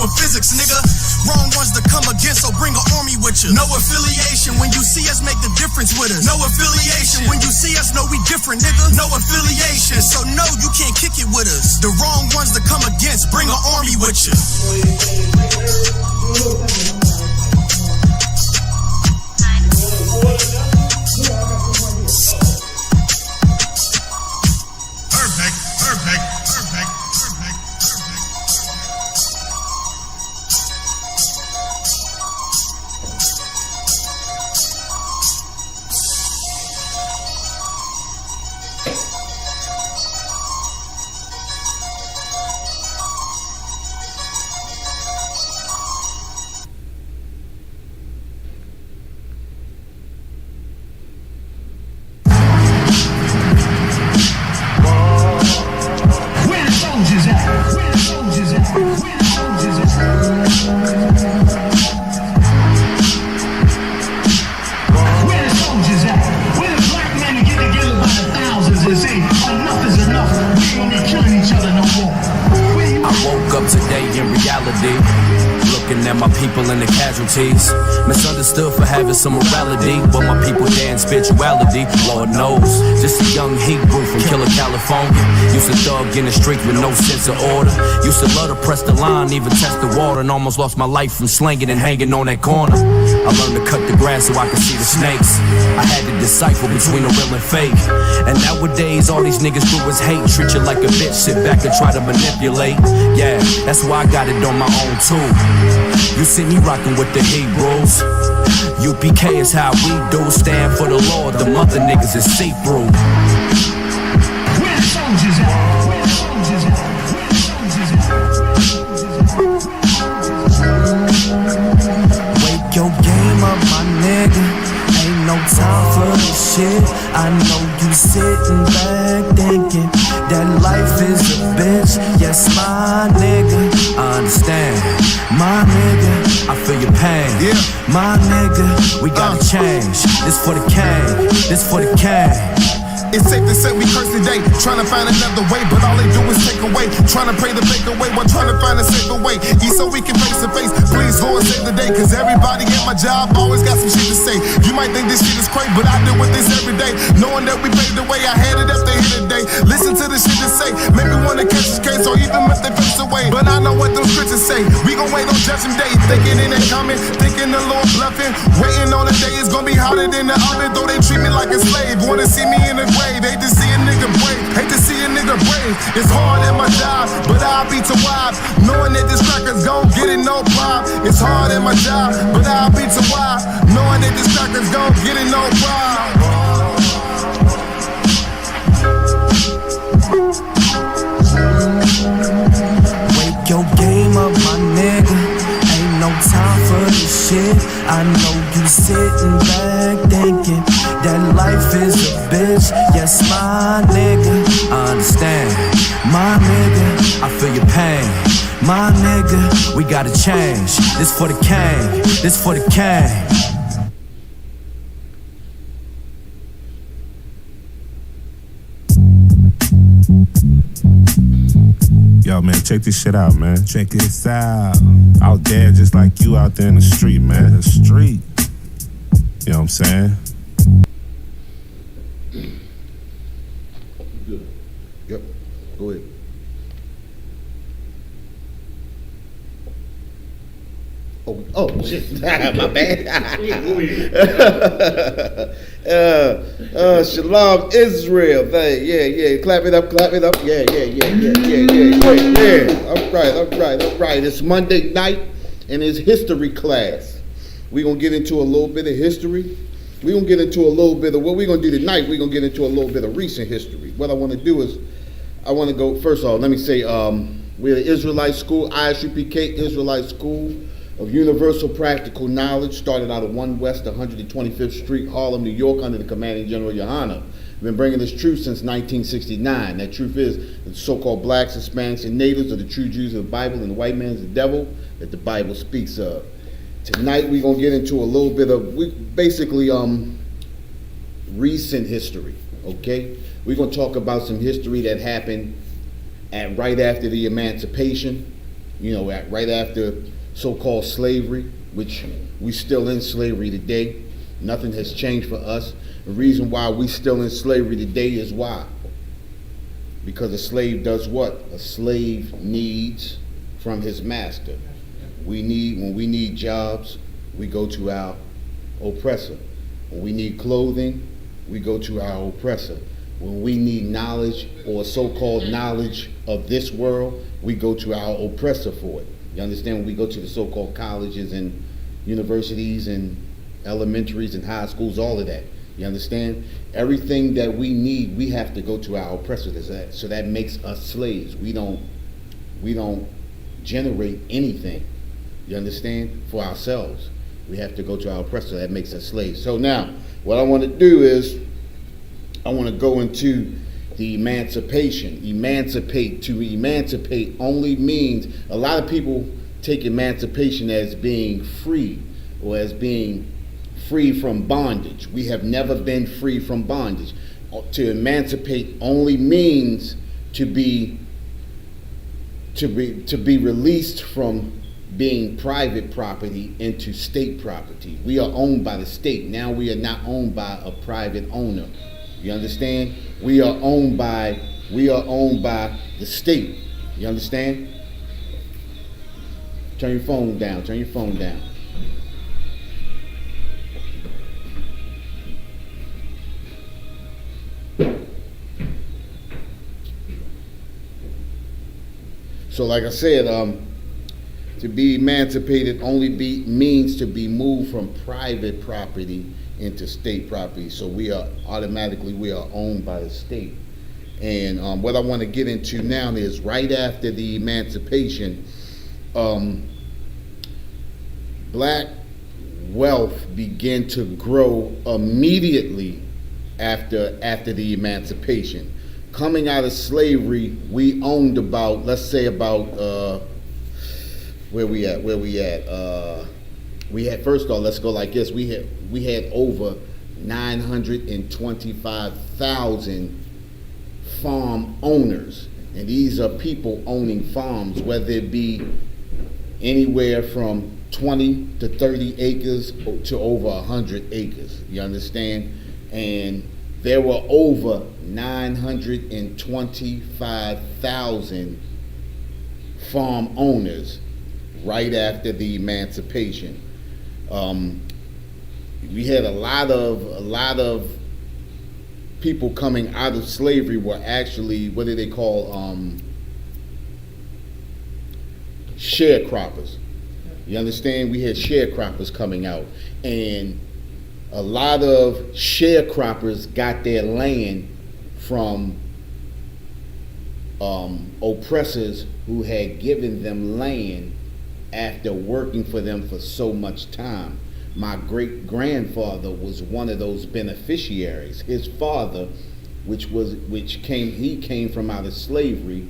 with physics, nigga. Wrong ones to come against, so bring an army with you. No affiliation, when you see us, make the difference with us. No affiliation, when you see us, know we different, nigga. No affiliation, so no, you can't kick it with us. The wrong ones to come against, bring an army with you. Misunderstood for having some morality, but my people there in spirituality, Lord knows. Just a young Hebrew from Killer, California. Used to thug in the street with no sense of order. Used to love to press the line, even test the water, and almost lost my life from slanging and hanging on that corner. I learned to cut the grass so I could see the snakes. I had to decipher between the real and fake. And nowadays all these niggas do is hate, treat you like a bitch, sit back and try to manipulate. Yeah, that's why I got it on my own too. You see me rocking with the Hebrews. UPK is how we do, stand for the Lord. The mother niggas is see-through. Where the soldiers at? Where the soldiers at? Where the soldiers at? Wake your game up, my nigga. Ain't no time for this shit. I know you sitting back thinking that life is a bitch. Yes, my nigga, I understand. My nigga, I feel your pain. Yeah. My nigga, we gotta change. This for the king, this for the king. It's safe to say we curse today, trying to find another way, but all they do is take away. Trying to pray to make a way while trying to find a safer way. Eat so we can face to face. Please, Lord, save the day, cause everybody at my job always got some shit to say. You might think this shit is crazy, but I deal with this every day. Knowing that we paved the way, I had it up to here today. Listen to the shit to say, make me wanna catch this case, or even if they face away. But I know what those scriptures say. We gon' wait on judgment day, thinking it ain't coming, thinking the Lord bluffing. Waiting on the day is gonna be hotter than the oven, though they treat me like a slave. Wanna see me in the grave. Hate to see a nigga brave, hate to see a nigga brave. It's hard at my job, but I'll be too wide. Knowing that this cracker's gon' get it, no problem. It's hard at my job, but I'll be too wide. Knowing that this cracker's gon' get it, no problem. Wake your game up, my nigga. Ain't no time for this shit. I know you sitting back thinking that life is a bitch. Yes, my nigga, I understand. My nigga, I feel your pain. My nigga, we gotta change. This for the king, this for the king. Yo, man, check this shit out, man. Check this out. Out there, just like you out there in the street, man. The street. You know what I'm saying? Good. Yep. Go ahead. Oh shit. My bad. Shalom Israel. Yeah. Clap it up. Yeah. All right. It's Monday night and it's history class. We're gonna get into a little bit of history. We're gonna get into a little bit of what we're gonna do tonight. We're gonna get into a little bit of recent history. What I wanna do is I wanna go first of all, let me say we're the Israelite School, Isupkbmore Israelite School of Universal Practical Knowledge, started out of 1 West 125th Street, Harlem, New York, under the commanding General Yohana. We've been bringing this truth since 1969. That truth is the so-called blacks, Hispanics, and natives are the true Jews of the Bible, and the white man's the devil that the Bible speaks of. Tonight we're gonna get into a little bit of recent history. Okay, we're gonna talk about some history that happened right after the Emancipation. right after so-called slavery, which we still in slavery today. Nothing has changed for us. The reason why we still in slavery today is why? Because a slave does what? A slave needs from his master. When we need jobs, we go to our oppressor. When we need clothing, we go to our oppressor. When we need knowledge or so-called knowledge of this world, we go to our oppressor for it. You understand? When we go to the so-called colleges and universities and elementaries and high schools, all of that. You understand? Everything that we need, we have to go to our oppressor. So that makes us slaves. We don't generate anything. You understand? For ourselves. We have to go to our oppressor. That makes us slaves. So now, what I want to do is, I want to go into the emancipation. To emancipate only means, a lot of people take emancipation as being free or as being free from bondage. We have never been free from bondage. To emancipate only means to be released from being private property into state property. We are owned by the state. Now we are not owned by a private owner. You understand? We are owned by the state. You understand? Turn your phone down. So like I said, to be emancipated means to be moved from private property into state property. So we are owned by the state. And what I want to get into now is right after the emancipation, black wealth began to grow immediately after the emancipation. Coming out of slavery, we owned about, let's say about, where we at? We had, first of all, let's go like this. We had over 925,000 farm owners. And these are people owning farms, whether it be anywhere from 20 to 30 acres to over 100 acres. You understand? And there were over 925,000 farm owners right after the emancipation. We had a lot of people coming out of slavery were actually, what do they call, sharecroppers. You understand? We had sharecroppers coming out, and a lot of sharecroppers got their land from oppressors who had given them land after working for them for so much time. My great-grandfather was one of those beneficiaries. His father, he came from out of slavery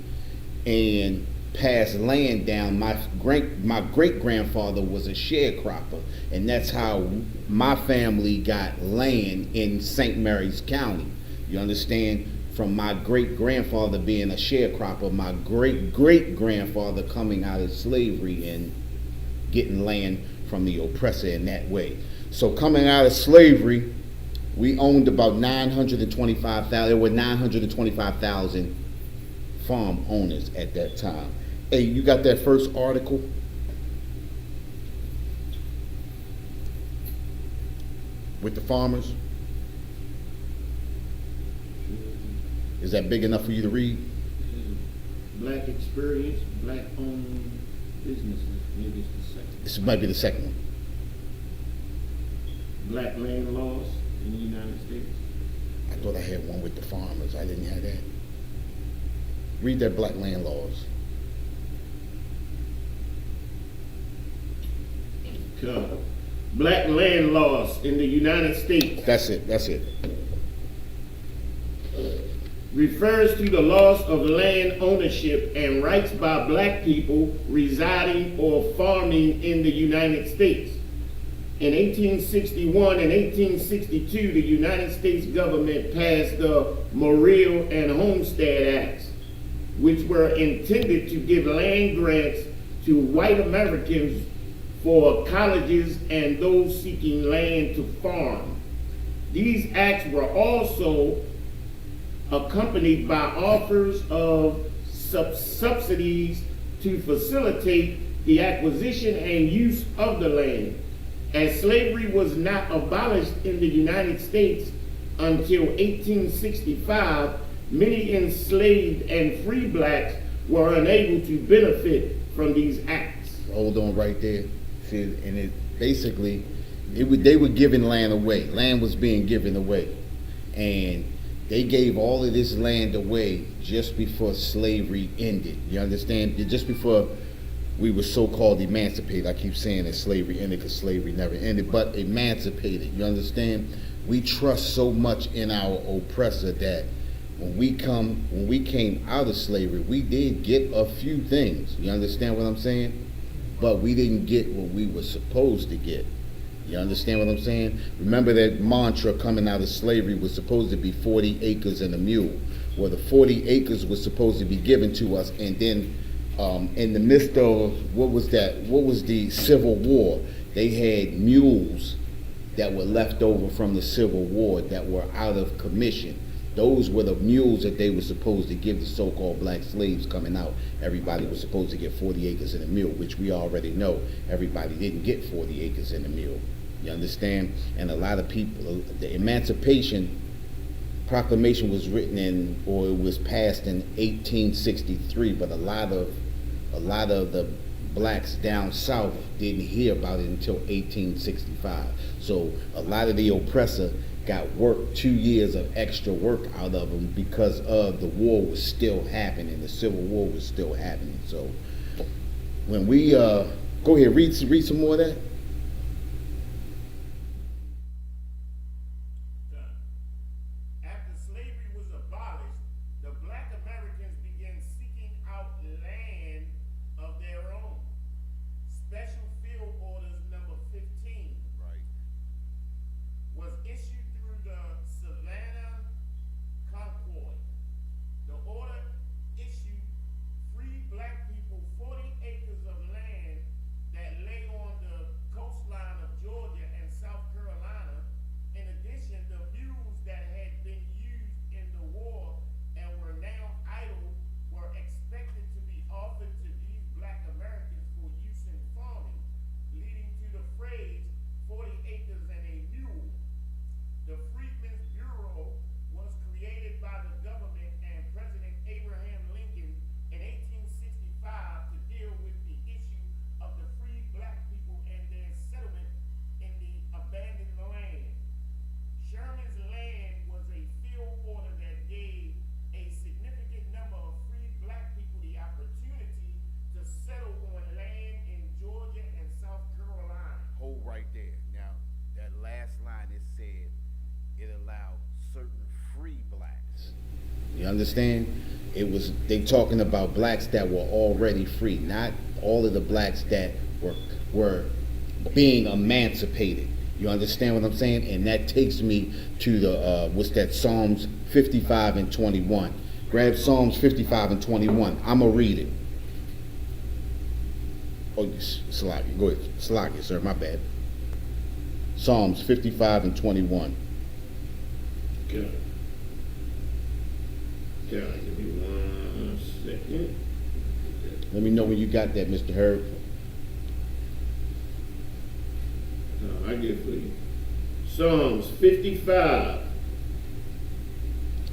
and passed land down. My great-grandfather was a sharecropper, and that's how my family got land in St. Mary's County. You understand? From my great-grandfather being a sharecropper, my great-great-grandfather coming out of slavery and getting land from the oppressor in that way. So coming out of slavery, we owned about 925,000. There were 925,000 farm owners at that time. Hey, you got that first article? With the farmers? Is that big enough for you to read? Black experience, black owned businesses. Maybe it's the second. This might be the second one. Black land laws in the United States. I thought I had one with the farmers. I didn't have that. Read that black land laws. Black land laws in the United States. That's it. Refers to the loss of land ownership and rights by black people residing or farming in the United States. In 1861 and 1862, the United States government passed the Morrill and Homestead Acts, which were intended to give land grants to white Americans for colleges and those seeking land to farm. These acts were also accompanied by offers of subsidies to facilitate the acquisition and use of the land. As slavery was not abolished in the United States until 1865, many enslaved and free blacks were unable to benefit from these acts. Hold on right there. See, and it basically, they were giving land away. Land was being given away. And they gave all of this land away just before slavery ended. You understand? Just before we were so-called emancipated. I keep saying that slavery ended because slavery never ended, but emancipated. You understand? We trust so much in our oppressor that when we came out of slavery, we did get a few things. You understand what I'm saying? But we didn't get what we were supposed to get. You understand what I'm saying? Remember that mantra coming out of slavery was supposed to be 40 acres and a mule. Well, the 40 acres was supposed to be given to us, and then in the midst of what was the Civil War, they had mules that were left over from the Civil War that were out of commission. Those were the mules that they were supposed to give the so-called black slaves coming out. Everybody was supposed to get 40 acres and a mule, which we already know everybody didn't get 40 acres and a mule. You understand? And a lot of people, the Emancipation Proclamation was written in, or it was passed in 1863, but a lot of the blacks down south didn't hear about it until 1865. So a lot of the oppressor got work, 2 years of extra work out of them because of the war was still happening. The Civil War was still happening. So when we go ahead, read some more of that. After slavery was abolished, the black Americans began seeking out land of their own. Special Field Orders number 15 was issued through the Savannah Concord. The order issued free black people 40 acres of land that lay on the coastline of Georgia and South Carolina. In addition, the mules that had been used in the war and were now idle were expected to be offered to these black Americans for use in farming, leading to the phrase 40 acres and a mule. The Freedmen's Bureau was created by the government and President Abraham Lincoln in 1865 to deal with the issue of the free black people and their settlement in the abandoned land. Sherman's land was a field order that gave a significant number of free black people the opportunity to settle on land in Georgia and South Carolina. Hold right there. Now, that last line, it said it allowed certain free blacks. You understand? They talking about blacks that were already free, not all of the blacks that were being emancipated. You understand what I'm saying? And that takes me to the what's that? Psalms 55 and 21. Grab Psalms 55 and 21. I'm gonna read it. Oh, Slacky, go ahead. Slacky, sir, my bad. Psalms 55 and 21. Okay. Give me 1 second. Let me know when you got that, Mr. Herb. I get it for you. Psalms 55.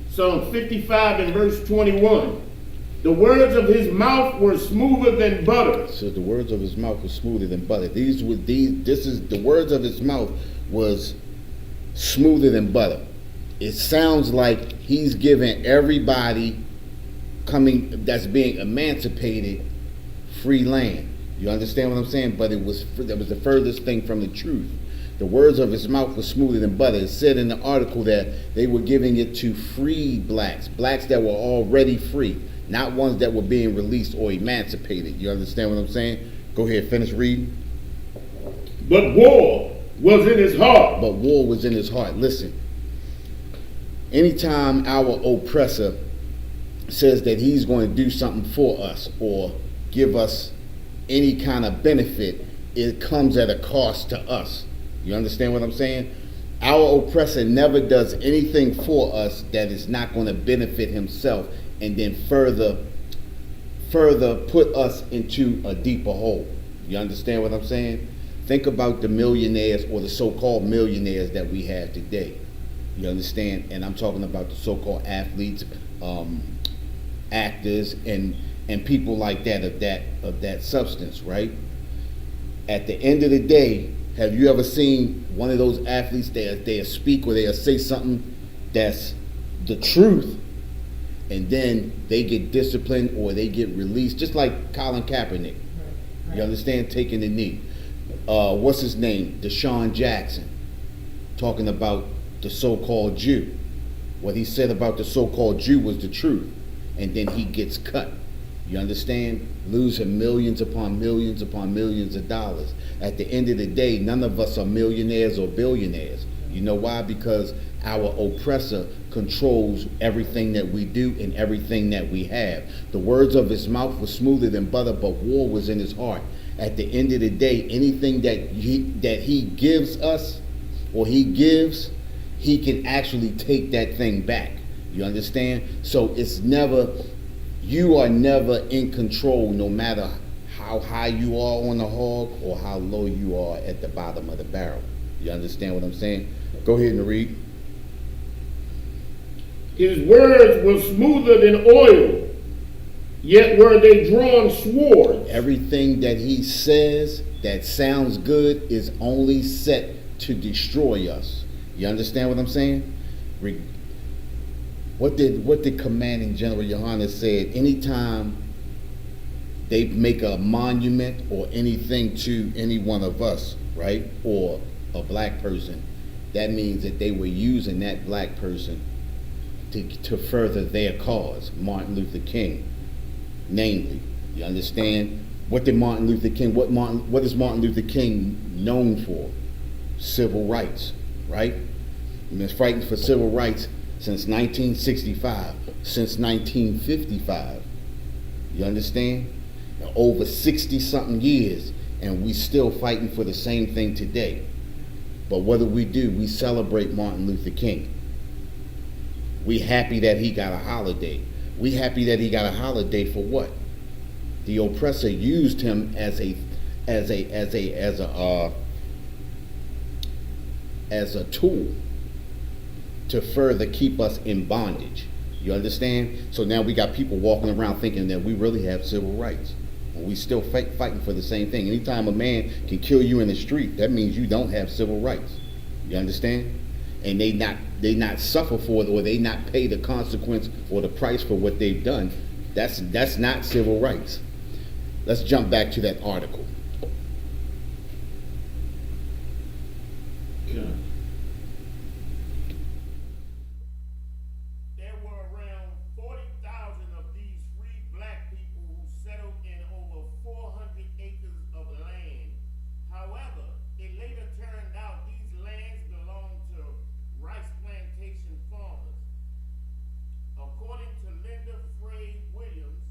Psalm 55 and verse 21. The words of his mouth were smoother than butter. So the words of his mouth were smoother than butter. The words of his mouth was smoother than butter. It sounds like he's giving everybody that's being emancipated free land. You understand what I'm saying? But that was the furthest thing from the truth. The words of his mouth were smoother than butter. It said in the article that they were giving it to free blacks that were already free, not ones that were being released or emancipated. You understand what I'm saying? Go ahead, finish reading. But war was in his heart. But war was in his heart. Listen, anytime our oppressor says that he's going to do something for us or give us any kind of benefit, it comes at a cost to us. You understand what I'm saying? Our oppressor never does anything for us that is not going to benefit himself and then further put us into a deeper hole. You understand what I'm saying? Think about the millionaires or the so-called millionaires that we have today. You understand? And I'm talking about the so-called athletes, actors, and people like that of that substance, right? At the end of the day, have you ever seen one of those athletes they'll speak or they'll say something that's the truth, and then they get disciplined or they get released, just like Colin Kaepernick. Right. You understand? Taking the knee. What's his name? Deshaun Jackson, talking about the so-called Jew. What he said about the so-called Jew was the truth, and then he gets cut. You understand? Losing millions upon millions upon millions of dollars. At the end of the day, none of us are millionaires or billionaires. You know why? Because our oppressor controls everything that we do and everything that we have. The words of his mouth were smoother than butter, but war was in his heart. At the end of the day, anything that he gives us or he gives, he can actually take that thing back. You understand? So you are never in control, no matter how high you are on the hog or how low you are at the bottom of the barrel. You understand what I'm saying? Go ahead and read. His words were smoother than oil, yet were they drawn swords. Everything that he says that sounds good is only set to destroy us. You understand what I'm saying? What did Commanding General Yohannes said? Anytime they make a monument or anything to any one of us, right, or a black person, that means that they were using that black person to further their cause. Martin Luther King, namely. You understand? What is Martin Luther King known for? Civil rights, right? He's been fighting for civil rights since 1965, since 1955. You understand? Over 60-something years, and we still fighting for the same thing today. But what do? We celebrate Martin Luther King. We happy that he got a holiday. We happy that he got a holiday for what? The oppressor used him as a tool to further keep us in bondage. You understand? So now we got people walking around thinking that we really have civil rights. And we still fighting for the same thing. Anytime a man can kill you in the street, that means you don't have civil rights. You understand? And they not suffer for it, or they not pay the consequence or the price for what they've done. That's not civil rights. Let's jump back to that article. Yeah. There were around 40,000 of these free black people who settled in over 400 acres of land. However, it later turned out these lands belonged to rice plantation farmers. According to Linda Frey Williams,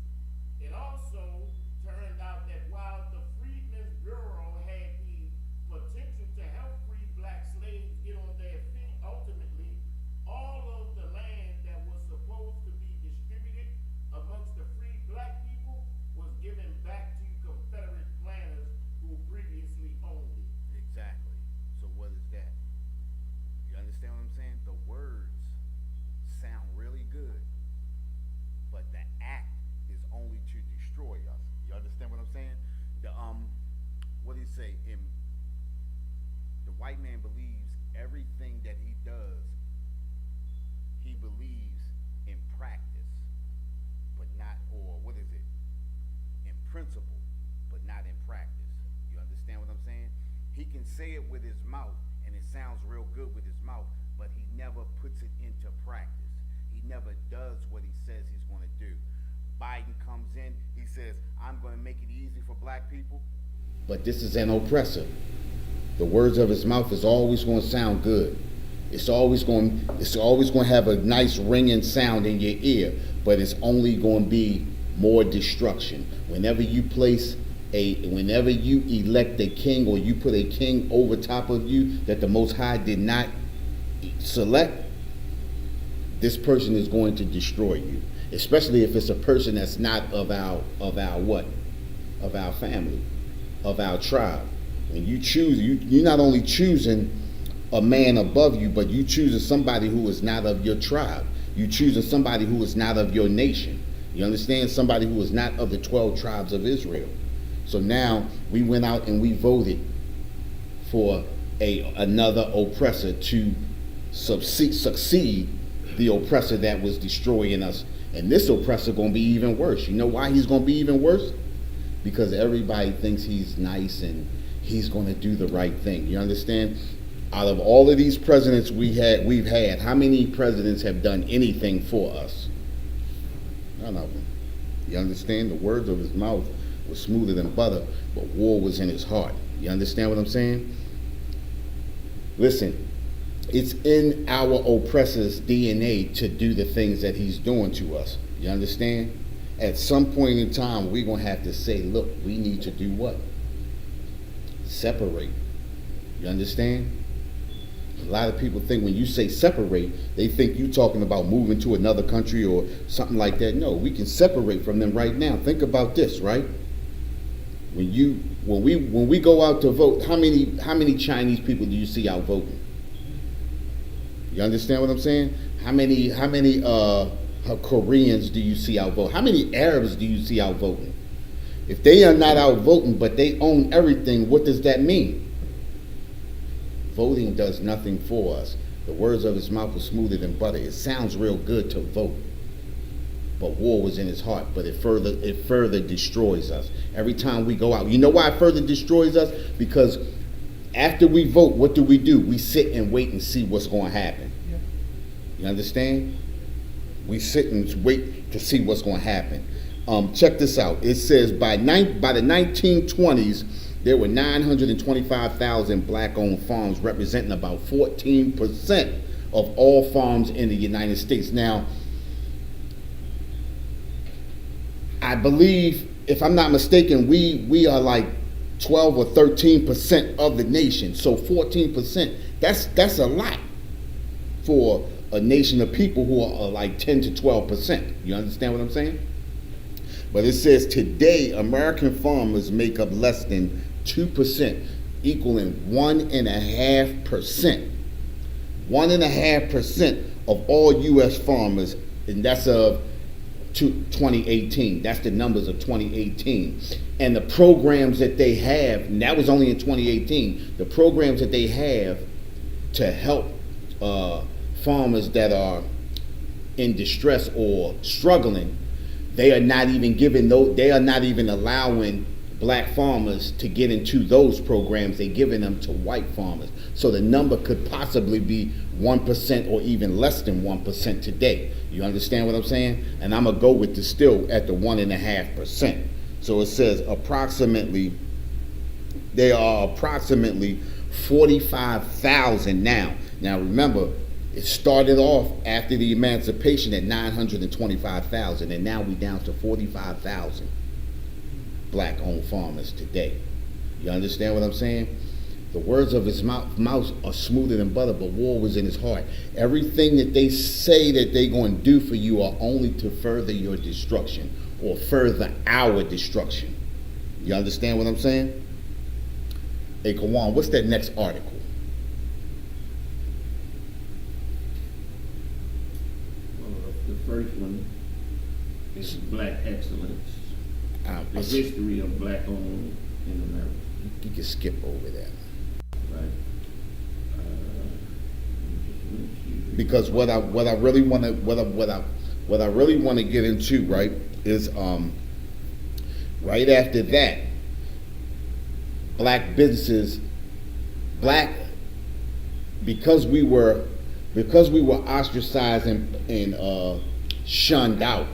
it also turned out that while the Freedmen's Bureau had the potential to help free black slaves get on their feet, ultimately, all of the land that was supposed to be distributed amongst the free black people was given back to Confederate planters who previously owned it. Exactly. So what is that? You understand what I'm saying? The words sound really good, but the act is only to destroy us. You understand what I'm saying? What do you say? The white man believes everything that he does, he believes in practice, but not, or what is it? In principle, but not in practice. You understand what I'm saying? He can say it with his mouth, and it sounds real good with his mouth, but he never puts it into practice. He never does what he says he's going to do. Biden comes in, he says, I'm going to make it easy for black people. But this is an oppressor. The words of his mouth is always going to sound good. It's always going to have a nice ringing sound in your ear, but it's only going to be more destruction. Whenever you place whenever you elect a king or you put a king over top of you that the Most High did not select, this person is going to destroy you. Especially if it's a person that's not of our what? Of our family, of our tribe. When you choose, you're not only choosing a man above you, but you choosing somebody who is not of your tribe. You choosing somebody who is not of your nation. You understand? Somebody who is not of the 12 tribes of Israel. So now we went out and we voted for another oppressor to succeed the oppressor that was destroying us. And this oppressor going to be even worse. You know why he's going to be even worse? Because everybody thinks he's nice and he's going to do the right thing. You understand? Out of all of these presidents we've had, how many presidents have done anything for us? None of them. You understand? The words of his mouth were smoother than butter, but war was in his heart. You understand what I'm saying? Listen, it's in our oppressor's DNA to do the things that he's doing to us. You understand? At some point in time, we're going to have to say, look, we need to do what? Separate. You understand? A lot of people think when you say separate, they think you're talking about moving to another country or something like that. No, we can separate from them right now. Think about this, right? When we go out to vote, how many Chinese people do you see out voting? You understand what I'm saying? How many Koreans do you see out voting? How many Arabs do you see out voting? If they are not out voting, but they own everything, what does that mean? Voting does nothing for us. The words of his mouth were smoother than butter. It sounds real good to vote, but war was in his heart. But it further destroys us. Every time we go out, you know why it further destroys us? Because after we vote, what do? We sit and wait and see what's going to happen. You understand? We sit and wait to see what's going to happen. Check this out. It says by the 1920s, there were 925,000 black-owned farms, representing about 14% of all farms in the United States. Now, I believe, if I'm not mistaken, we are like 12 or 13% of the nation. So 14%, that's a lot for a nation of people who are like 10 to 12%. You understand what I'm saying? But it says today, American farmers make up less than 2%, equaling 1.5%. 1.5% of all U.S. farmers, and that's of 2018. That's the numbers of 2018. And the programs that they have, and that was only in 2018, the programs that they have to help farmers that are in distress or struggling, they are not even allowing black farmers to get into those programs. They're giving them to white farmers. So the number could possibly be 1% or even less than 1% today. You understand what I'm saying? And I'm going to go with this still at the 1.5%. So it says there are approximately 45,000 now. Now remember, it started off after the Emancipation at 925,000, and now we down to 45,000 black-owned farmers today. You understand what I'm saying? The words of his mouth are smoother than butter, but war was in his heart. Everything that they say that they're going to do for you are only to further your destruction or further our destruction. You understand what I'm saying? Hey, Kawan, what's that next article? The first one is Black Excellence, the history of black-owned in America. You can skip over that. Right. Because what I really want to get into, right, is right after that, black businesses, because we were ostracized and shunned out,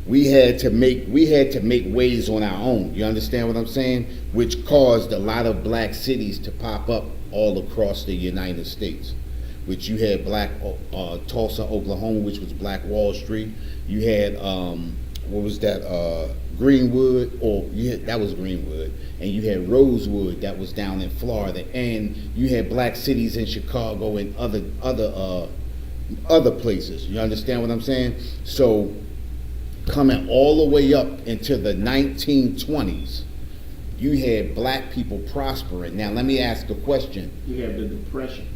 we had to make ways on our own. You understand what I'm saying? Which caused a lot of black cities to pop up all across the United States. Which you had Tulsa, Oklahoma, which was Black Wall Street. You had what was that, Greenwood, or that was Greenwood, and you had Rosewood that was down in Florida, and you had black cities in Chicago and other places. You understand what I'm saying? So coming all the way up into the 1920s, you had black people prospering. Now let me ask a question. You have the Depression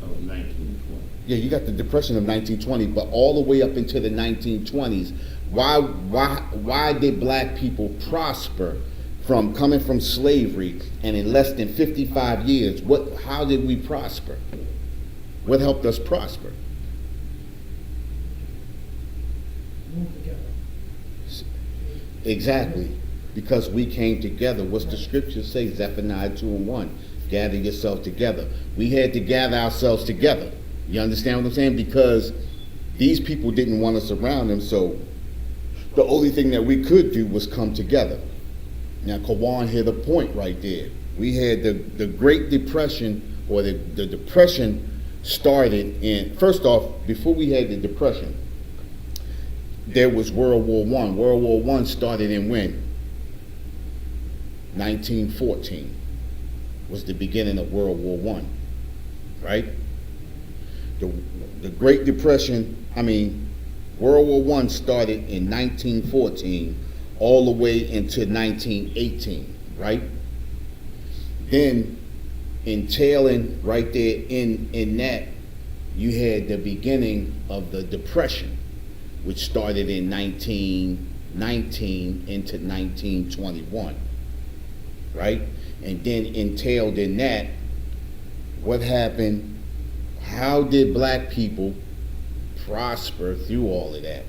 of 1920. Yeah, you got the Depression of 1920, but all the way up into the 1920s, why did black people prosper from coming from slavery, and in less than 55 years, how did we prosper? What helped us prosper? Exactly, because we came together. What's the scripture say? Zephaniah 2:1. Gather yourself together. We had to gather ourselves together. You understand what I'm saying? Because these people didn't want us around them, so the only thing that we could do was come together. Now, Kawan hit a point right there. We had the Great Depression, or the Depression started in, first off, before we had the Depression, there was World War I. World War I started in when? 1914 was the beginning of World War I, right? The Great Depression, World War I started in 1914 all the way into 1918, right? Then, entailing right there in that, you had the beginning of the Depression, which started in 1919 into 1921, right? And then entailed in that, what happened? How did black people prosper through all of that?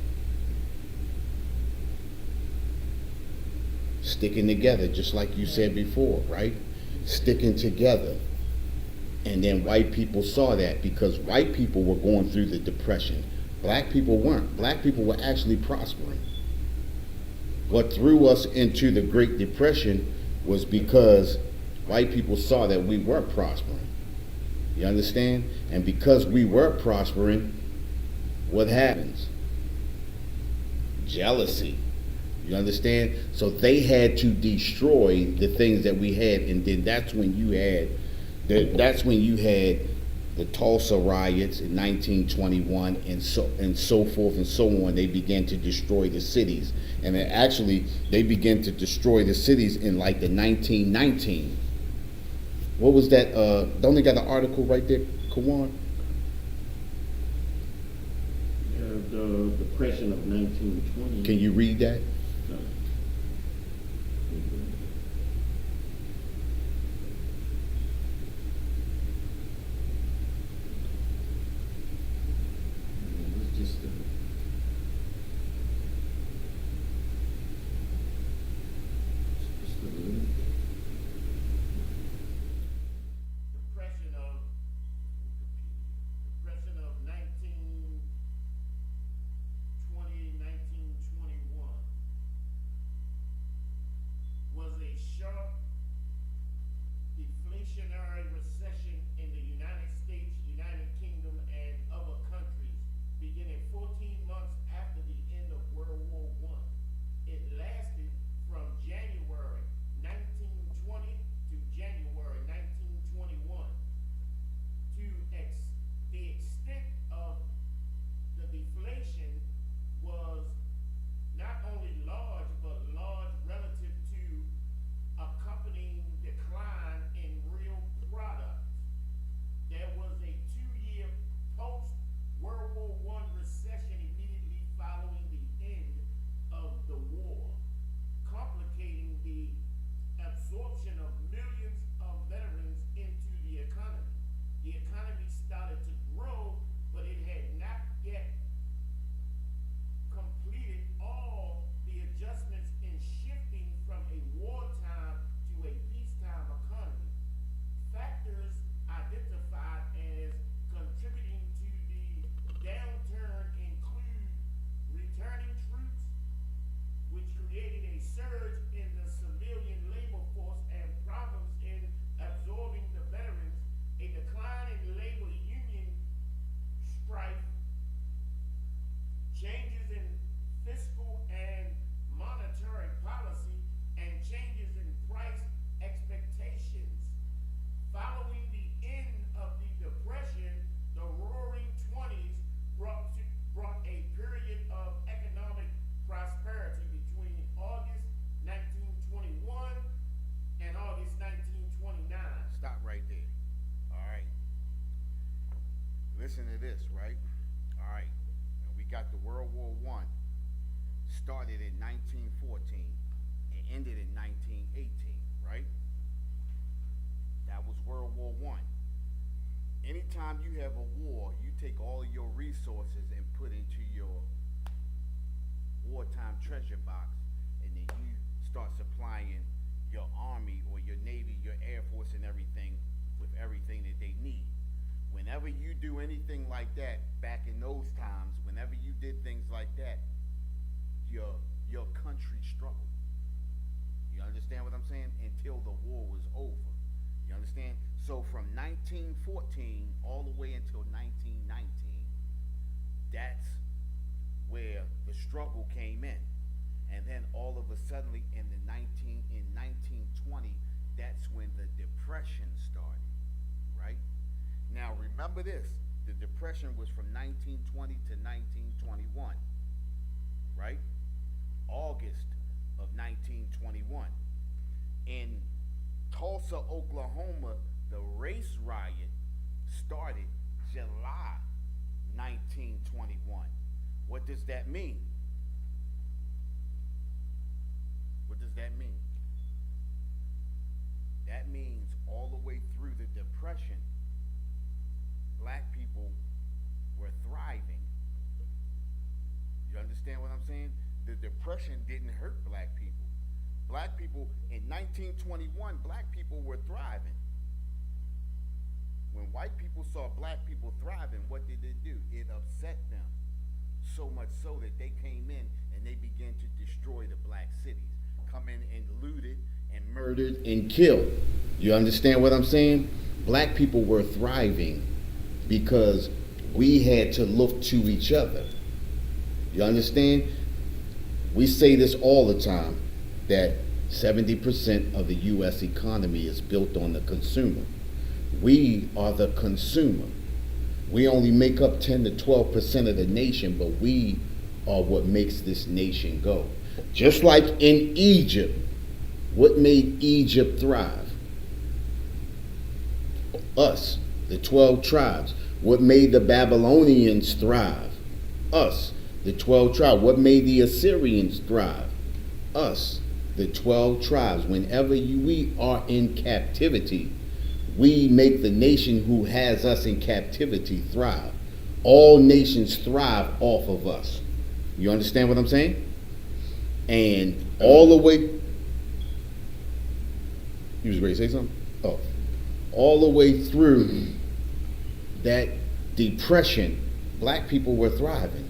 Sticking together, just like you said before, right? Sticking together. And then white people saw that, because white people were going through the Depression. Black people weren't. Black people were actually prospering. What threw us into the Great Depression was because white people saw that we were prospering. You understand? And because we were prospering, what happens? Jealousy. You understand? So they had to destroy the things that we had, and then that's when you had the Tulsa riots in 1921, and so forth and so on. They began to destroy the cities, and they began to destroy the cities in like the 1919. What was that? Don't they got an article right there, Kawan? The Depression of 1920. Can you read that? No. It's just Depression of 1920, 1921 was a sharp deflationary recession in the United States, United Kingdom, and other countries beginning 14 months after the end of World War I. It lasted from January 1920 to January 1921. The extent of the deflation was not only large, but large relative to accompanying decline in real products. There was a 2-year post-World War I recession immediately following the end of the war, started in 1914 and ended in 1918, right? That was World War I. Anytime you have a war, you take all of your resources and put into your wartime treasure box, and then you start supplying your army or your navy, your air force, and everything with everything that they need. Whenever you do anything like that, back in those times, whenever you did things like that, your country struggled. You understand what I'm saying? Until the war was over. You understand? So from 1914 all the way until 1919, that's where the struggle came in. And then all of a sudden in 1920, that's when the Depression started, right? Now remember this, the Depression was from 1920 to 1921, right? August of 1921. In Tulsa, Oklahoma, the race riot started July 1921. What does that mean? What does that mean? That means all the way through the Depression, black people were thriving. You understand what I'm saying? The Depression didn't hurt black people. Black people, in 1921, black people were thriving. When white people saw black people thriving, what did it do? It upset them. So much so that they came in and they began to destroy the black cities. Come in and looted and murdered and killed. You understand what I'm saying? Black people were thriving because we had to look to each other. You understand? We say this all the time, that 70% of the U.S. economy is built on the consumer. We are the consumer. We only make up 10 to 12% of the nation, but we are what makes this nation go. Just like in Egypt, what made Egypt thrive? Us, the 12 tribes. What made the Babylonians thrive? Us, the 12 tribes. What made the Assyrians thrive? Us, the 12 tribes. Whenever we are in captivity, we make the nation who has us in captivity thrive. All nations thrive off of us. You understand what I'm saying? And all the way, you was ready to say something? Oh. All the way through that Depression, black people were thriving.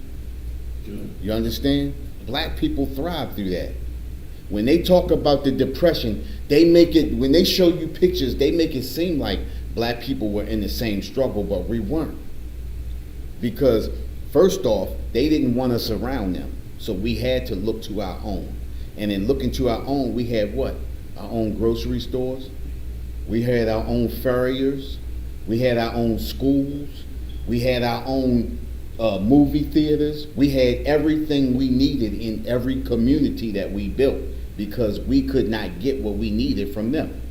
You understand? Black people thrive through that. When they talk about the Depression, they make it, when they show you pictures, they make it seem like black people were in the same struggle, but we weren't. Because first off, they didn't want us around them. So we had to look to our own. And in looking to our own, we had what? Our own grocery stores. We had our own farriers. We had our own schools. We had our own movie theaters. We had everything we needed in every community that we built because we could not get what we needed from them.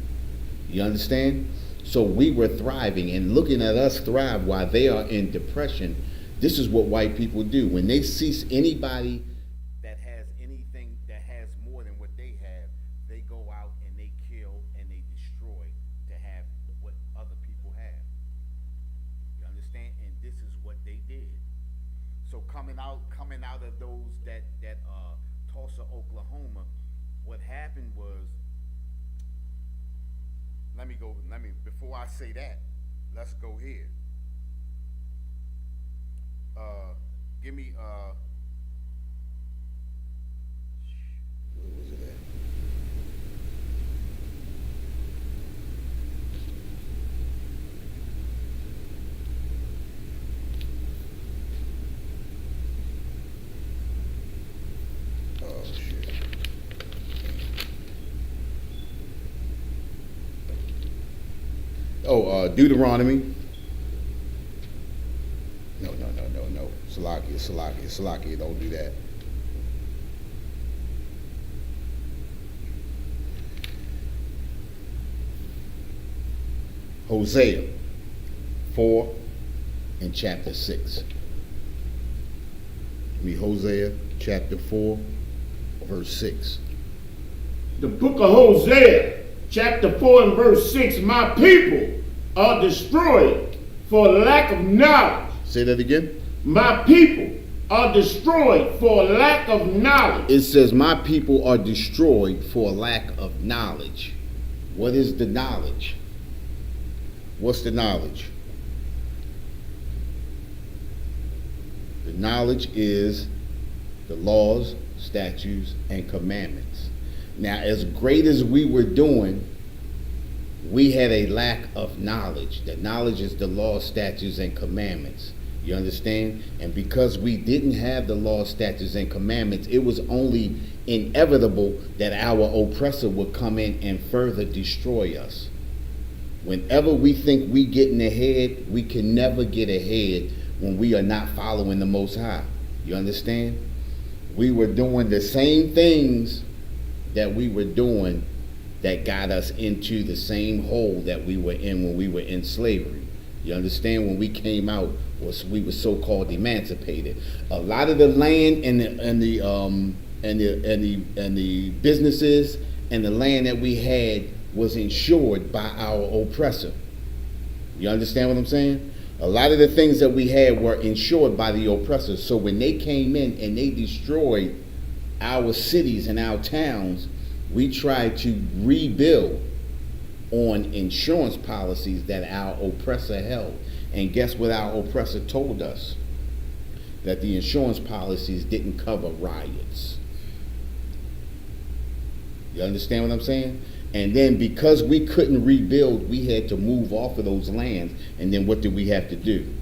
You understand? So we were thriving, and looking at us thrive while they are in depression. This is what white people do. When they see anybody that has anything that has more than what they have, they go out and they kill and they destroy to have what other people have. You understand? And this is what they did. So coming out of those that Tulsa, Oklahoma, what happened was, before I say that, let's go here. Give me, where was it at? Oh, shit. Deuteronomy. No. Salakia, don't do that. Hosea 4 and chapter 6. Give me Hosea chapter 4 verse 6. The book of Hosea, chapter 4 and verse 6, my people are destroyed for lack of knowledge. Say that again. My people are destroyed for lack of knowledge. It says, my people are destroyed for lack of knowledge. What is the knowledge? What's the knowledge? The knowledge is the laws, statutes, and commandments. Now, as great as we were doing, we had a lack of knowledge. The knowledge is the law, statutes, and commandments. You understand? And because we didn't have the law, statutes, and commandments, it was only inevitable that our oppressor would come in and further destroy us. Whenever we think we getting ahead, we can never get ahead when we are not following the Most High. You understand? We were doing the same things that we were doing that got us into the same hole that we were in when we were in slavery. You understand? When we came out, we were so-called emancipated. A lot of the land and the businesses and the land that we had was insured by our oppressor. You understand what I'm saying? A lot of the things that we had were insured by the oppressor. So when they came in and they destroyed our cities and our towns, we tried to rebuild on insurance policies that our oppressor held. And guess what our oppressor told us? That the insurance policies didn't cover riots. You understand what I'm saying? And then because we couldn't rebuild, we had to move off of those lands. And then what did we have to do?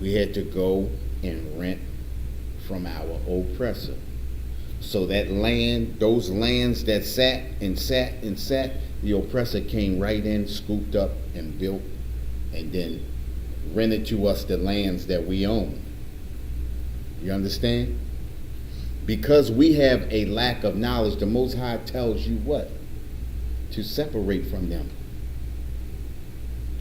We had to go and rent from our oppressor. So that land, those lands that sat, the oppressor came right in, scooped up, and built, and then rented to us the lands that we own. You understand? Because we have a lack of knowledge, the Most High tells you what? To separate from them.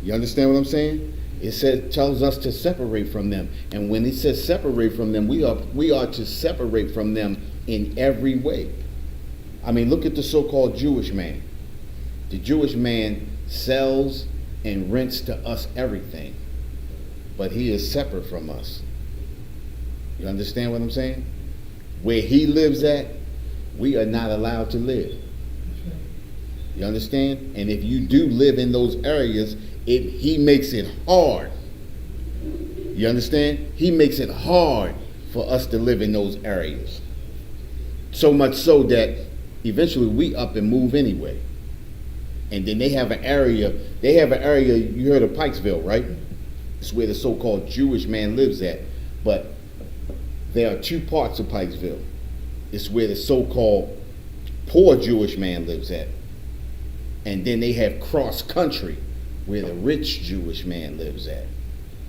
You understand what I'm saying? It tells us to separate from them. And when it says separate from them, we are to separate from them in every way. I mean, look at the so-called Jewish man. The Jewish man sells and rents to us everything, but he is separate from us. You understand what I'm saying? Where he lives at, we are not allowed to live. You understand? And if you do live in those areas, he makes it hard. You understand? He makes it hard for us to live in those areas. So much so that eventually we up and move anyway. And then they have an area, you heard of Pikesville, right? It's where the so-called Jewish man lives at. But there are two parts of Pikesville. It's where the so-called poor Jewish man lives at. And then they have cross country, where the rich Jewish man lives at.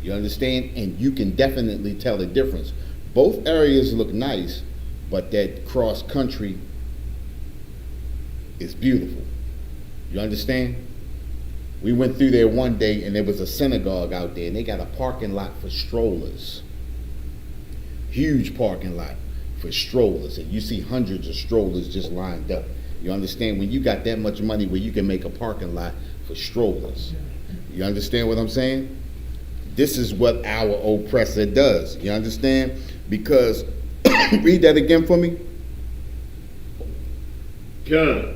You understand? And you can definitely tell the difference. Both areas look nice, but that cross country is beautiful. You understand? We went through there one day and there was a synagogue out there and they got a parking lot for strollers. Huge parking lot for strollers. And you see hundreds of strollers just lined up. You understand? When you got that much money where you can make a parking lot for strollers. You understand what I'm saying? This is what our oppressor does. You understand? Because, read that again for me. God.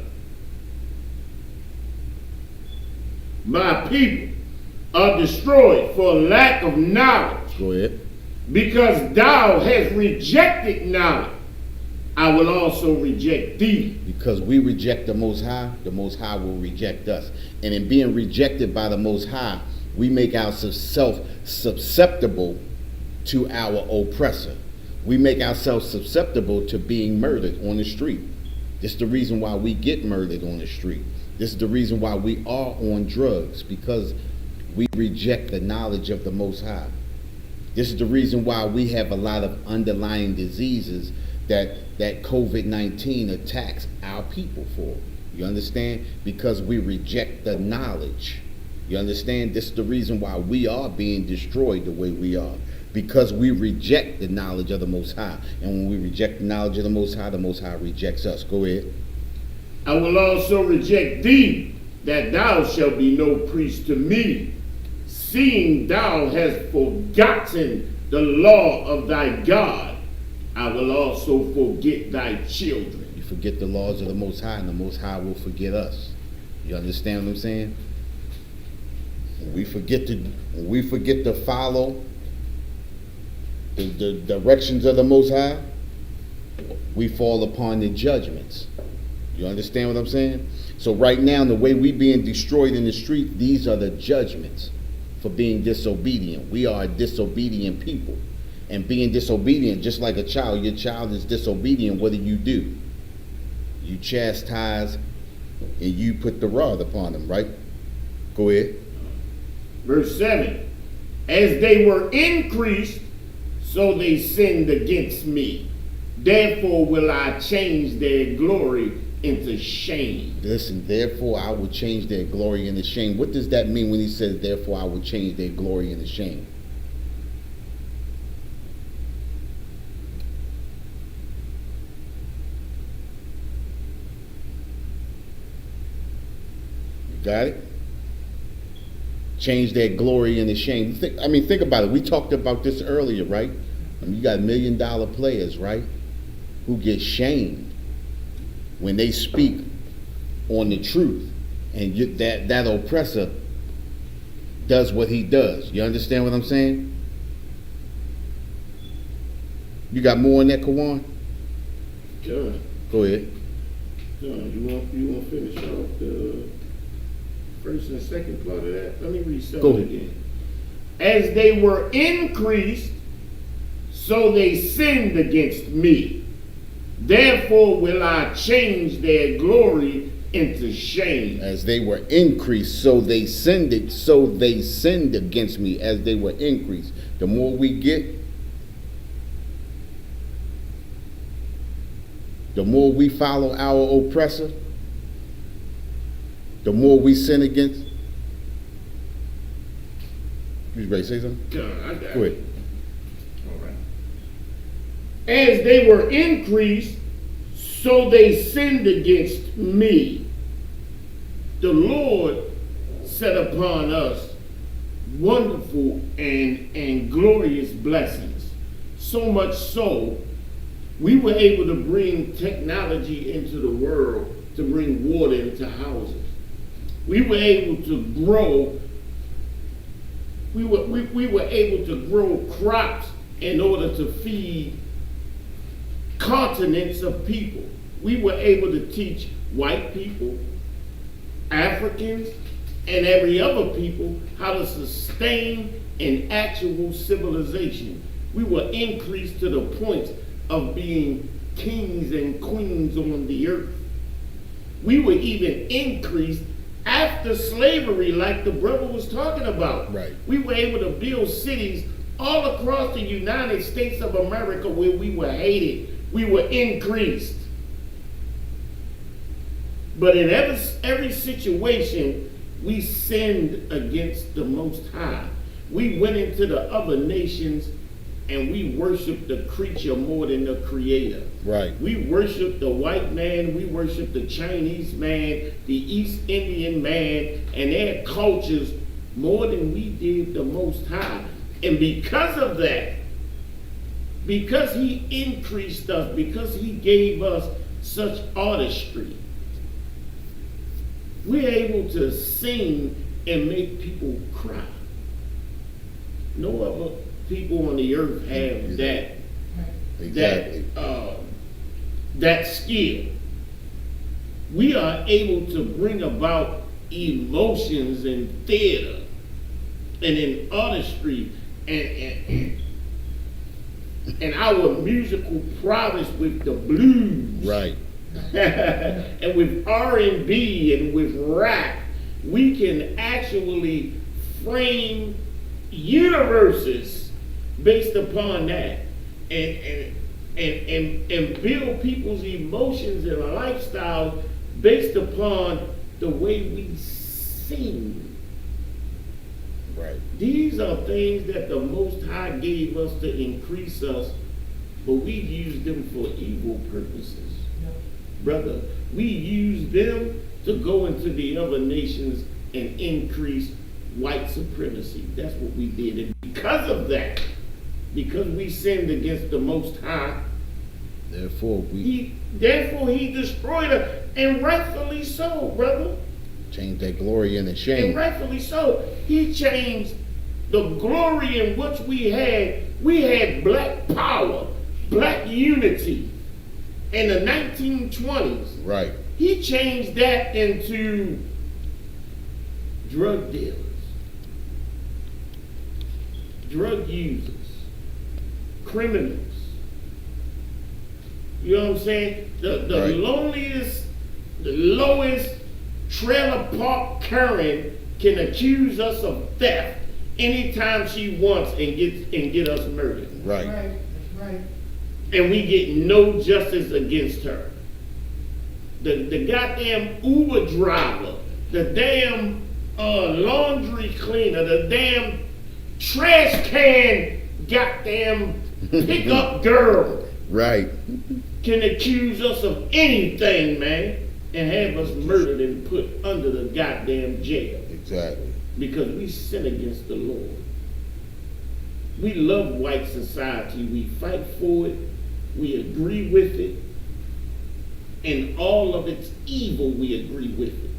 My people are destroyed for lack of knowledge. Go ahead. Because thou hast rejected knowledge, I will also reject thee. Because we reject the Most High will reject us. And in being rejected by the Most High, we make ourselves susceptible to our oppressor. We make ourselves susceptible to being murdered on the street. This is the reason why we get murdered on the street. This is the reason why we are on drugs, because we reject the knowledge of the Most High. This is the reason why we have a lot of underlying diseases that COVID-19 attacks our people for. You understand? Because we reject the knowledge. You understand? This is the reason why we are being destroyed the way we are. because we reject the knowledge of the Most High. And when we reject the knowledge of the Most High rejects us. Go ahead. I will also reject thee, that thou shalt be no priest to me, seeing thou hast forgotten the law of thy God. I will also forget thy children. You forget the laws of the Most High, and the Most High will forget us. You understand what I'm saying? When we forget to follow the directions of the Most High, we fall upon the judgments. You understand what I'm saying? So right now, the way we being destroyed in the street, these are the judgments for being disobedient. We are a disobedient people. And being disobedient, just like a child, your child is disobedient, what do? You chastise and you put the rod upon them, right? Go ahead. Verse 7, as they were increased, so they sinned against me. Therefore will I change their glory into shame. Listen, therefore I will change their glory into shame. What does that mean when he says, therefore I will change their glory into shame? You got it? Change their glory into shame. Think about it. We talked about this earlier, right? You got $1 million players, right? Who get shamed when they speak on the truth, and that oppressor does what he does. You understand what I'm saying? You got more on that, Kawan? John, Go ahead. you want to finish off the first and second part of that? Let me read Go something ahead. again. As they were increased, so they sinned against me. Therefore will I change their glory into shame. As they were increased, so they sinned against me. As they were increased. The more we get, the more we follow our oppressor, the more we sin against. You ready to say something? John, I got Go it. ahead. All right. As they were increased, so they sinned against me. The Lord set upon us wonderful and glorious blessings. So much so, we were able to bring technology into the world to bring water into houses. We were able to grow. We were able to grow crops in order to feed continents of people. We were able to teach white people, Africans, and every other people how to sustain an actual civilization. We were increased to the point of being kings and queens on the earth. We were even increased after slavery, like the brother was talking about. Right. We were able to build cities all across the United States of America where we were hated. We were increased. But in every situation, we sinned against the Most High. We went into the other nations and we worshiped the creature more than the creator. Right. We worshiped the white man, we worshiped the Chinese man, the East Indian man, and their cultures more than we did the Most High. And because of that, because he increased us, because he gave us such artistry, we're able to sing and make people cry. No other people on the earth have that. Exactly. That skill. We are able to bring about emotions in theater and in artistry and our musical prowess with the blues. Right. And with R&B and with rap, we can actually frame universes based upon that and build people's emotions and lifestyles based upon the way we sing. Right. These are things that the Most High gave us to increase us, but we use them for evil purposes. Brother, we use them to go into the other nations and increase white supremacy. That's what we did. And because of that, because we sinned against the Most High, Therefore, he destroyed her, and rightfully so, brother. change that glory into And shame. rightfully so. He changed the glory in which we had. We had black power, black unity in the 1920s. Right. He changed that into drug dealers, drug users, criminals. You know what I'm saying? The Right. the lowest trailer park Karen can accuse us of theft anytime she wants and get us murdered. Right. That's right. And we get no justice against her. The goddamn Uber driver, the damn laundry cleaner, the damn trash can goddamn pickup girl Right. can accuse us of anything, man, and have us murdered and put under the goddamn jail Exactly. because we sin against the Lord. We love white society. We fight for it. We agree with it. And all of its evil, we agree with it.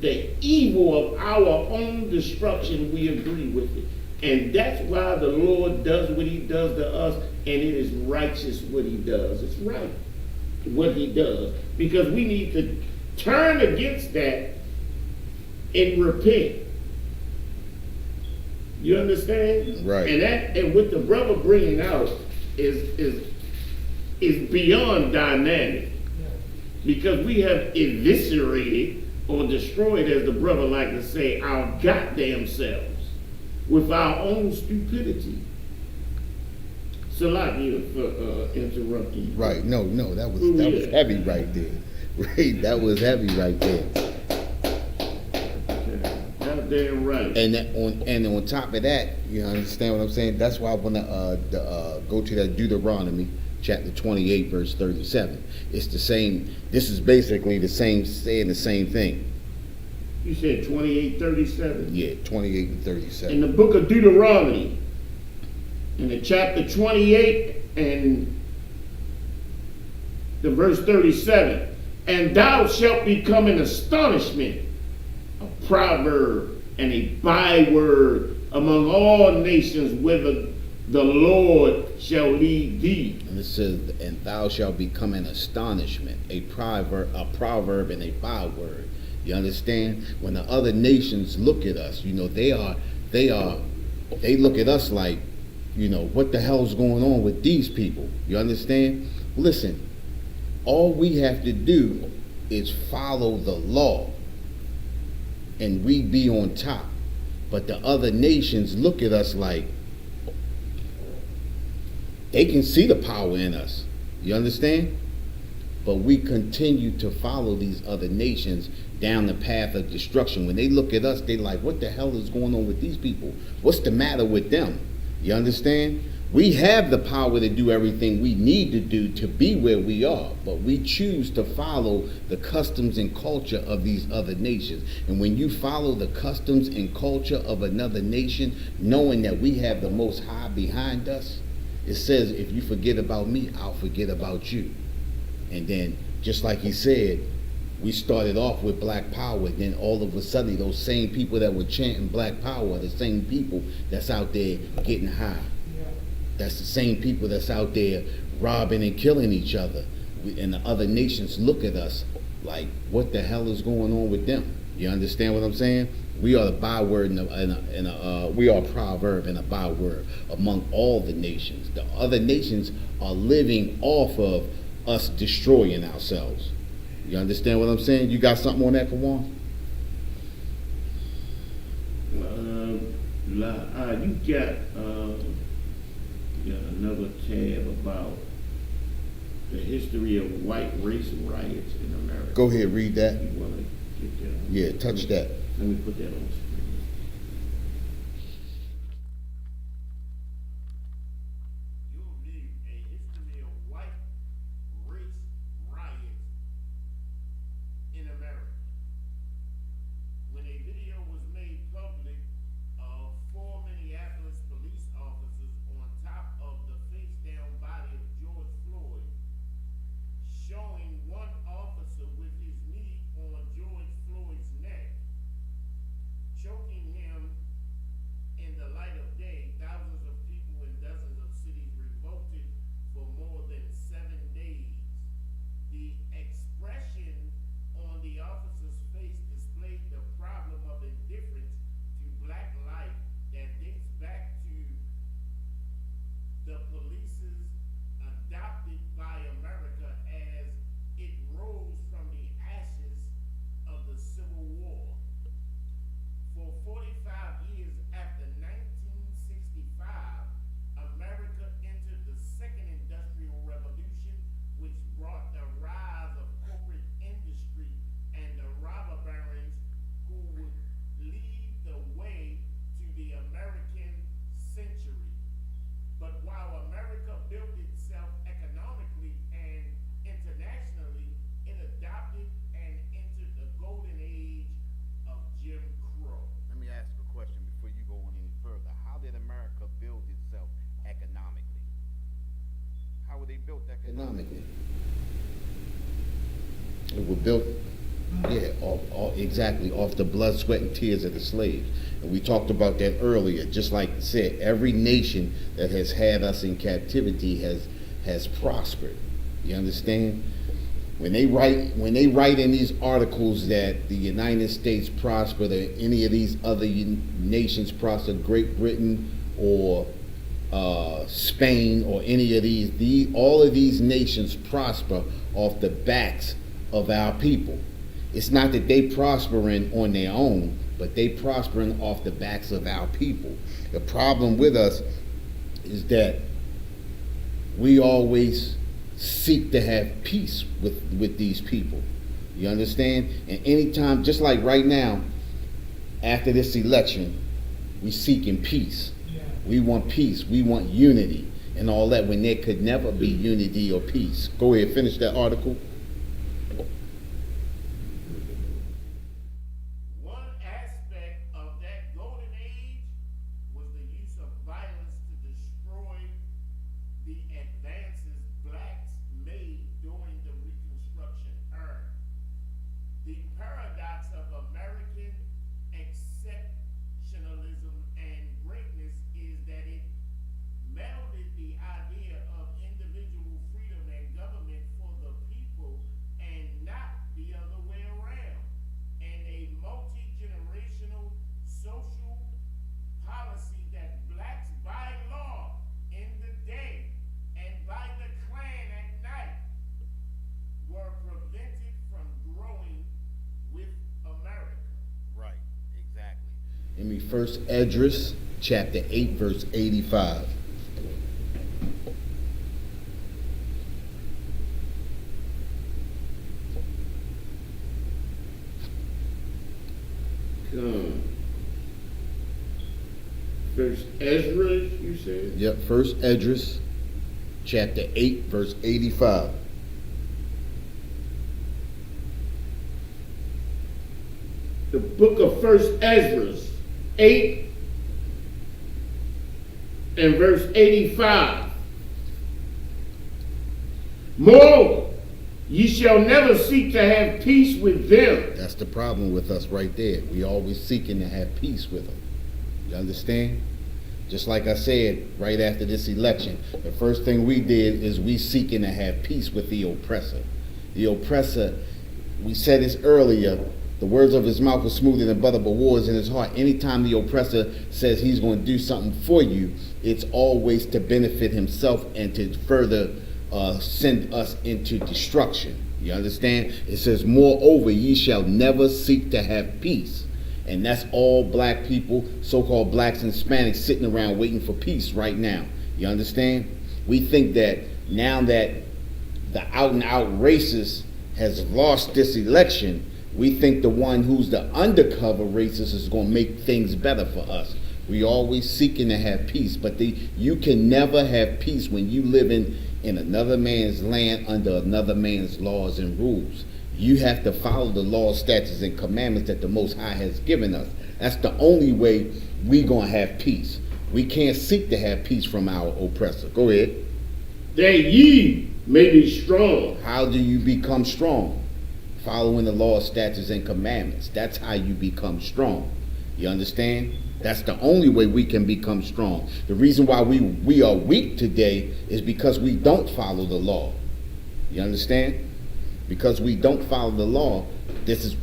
The evil of our own destruction, we agree with it. And that's why the Lord does what he does to us, and it is righteous what he does. It's right what he does. Because we need to turn against that and repent. You understand? Right. And what the brother bringing out is beyond dynamic. Because we have eviscerated or destroyed, as the brother like to say, our goddamn selves with our own stupidity. Salakia for interrupting. Right. No, that was heavy right there. Right. That was heavy right there. Goddamn right. And on top of that, you understand what I'm saying? That's why I want to go to that Deuteronomy chapter 28, verse 37. It's the same. This is basically the same, saying the same thing. You said 28:37? Yeah, 28 and 37. In the book of Deuteronomy, in the chapter 28 and the verse 37, and thou shalt become an astonishment, a proverb, and a byword among all nations, whither the Lord shall lead thee. And it says, and thou shalt become an astonishment, a proverb and a byword. You understand? When the other nations look at us, they look at us like, what the hell's going on with these people? You understand? Listen, all we have to do is follow the law and we be on top. But the other nations look at us like they can see the power in us. You understand? But we continue to follow these other nations down the path of destruction. When they look at us, they like, what the hell is going on with these people? What's the matter with them? You understand? We have the power to do everything we need to do to be where we are, but we choose to follow the customs and culture of these other nations. And when you follow the customs and culture of another nation, knowing that we have the Most High behind us, it says, if you forget about me, I'll forget about you. And then, just like he said, we started off with black power, then all of a sudden those same people that were chanting black power are the same people that's out there getting high. That's the same people that's out there robbing and killing each other. And the other nations look at us like, what the hell is going on with them? You understand what I'm saying? We are the byword we are a proverb and a byword among all the nations. The other nations are living off of us destroying ourselves. You understand what I'm saying? You got something on that, Kawan? You got another tab about the history of white race riots in America. Go ahead, read that. You want to get that? Yeah, touch that. Let me put that on economically. It was built, exactly, off the blood, sweat, and tears of the slaves. And we talked about that earlier. Just like I said, every nation that has had us in captivity has prospered. You understand? When they write in these articles that the United States prospered, or any of these other nations prospered, Great Britain or Spain or any of these, all of these nations prosper off the backs of our people. It's not that they prospering on their own, but they prospering off the backs of our people. The problem with us is that we always seek to have peace with these people. You understand? And anytime, just like right now, after this election, we seeking peace. Yeah. We want peace. We want unity and all that, when there could never be unity or peace. Go ahead, finish that article. One aspect of that golden age was the use of violence to destroy the advances blacks made during the Reconstruction era. The paradox of American exceptionalism and greatness is that it melded the idea of individual freedom and government for the people and not the other way around. And a multi-generational social policy that blacks by law in the day and by the Klan at night were prevented from growing with America. Right, exactly. Let me first Esdras, chapter 8, verse 85. First Ezra, you said? Yep, first Esdras, chapter 8, verse 85. The book of First Ezra, 8 and verse 85. Moreover, ye shall never seek to have peace with them. That's the problem with us right there. We always seeking to have peace with them. You understand? Just like I said right after this election, the first thing we did is we seeking to have peace with the oppressor. The oppressor, we said this earlier, the words of his mouth are smoother than butter, but war is in his heart. Anytime the oppressor says he's going to do something for you, it's always to benefit himself and to further send us into destruction. You understand? It says, moreover, ye shall never seek to have peace. And that's all black people, so-called blacks and Hispanics, sitting around waiting for peace right now. You understand? We think that now that the out-and-out racist has lost this election, we think the one who's the undercover racist is going to make things better for us. We always seeking to have peace, but you can never have peace when you live in another man's land under another man's laws and rules. You have to follow the laws, statutes, and commandments that the Most High has given us. That's the only way we going to have peace. We can't seek to have peace from our oppressor. Go ahead. That ye may be strong. How do you become strong? Following the laws, statutes, and commandments. That's how you become strong. You understand? That's the only way we can become strong. The reason why we are weak today is because we don't follow the law. You understand? Because we don't follow the law, this is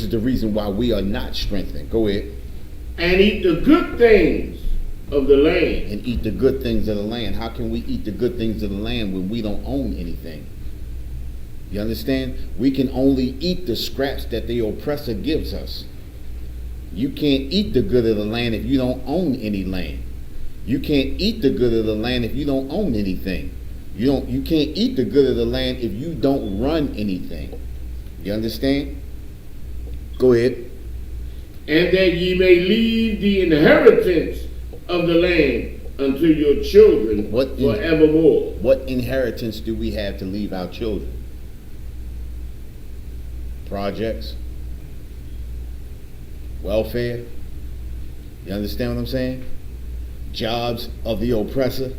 the reason why we are not strengthened. Go ahead. And eat the good things of the land. And eat the good things of the land. How can we eat the good things of the land when we don't own anything? You understand? We can only eat the scraps that the oppressor gives us. You can't eat the good of the land if you don't own any land. You can't eat the good of the land if you don't own anything. You can't eat the good of the land if you don't run anything. You understand? Go ahead. And that ye may leave the inheritance of the land unto your children forevermore. What inheritance do we have to leave our children? Projects? Welfare? You understand what I'm saying? Jobs of the oppressor?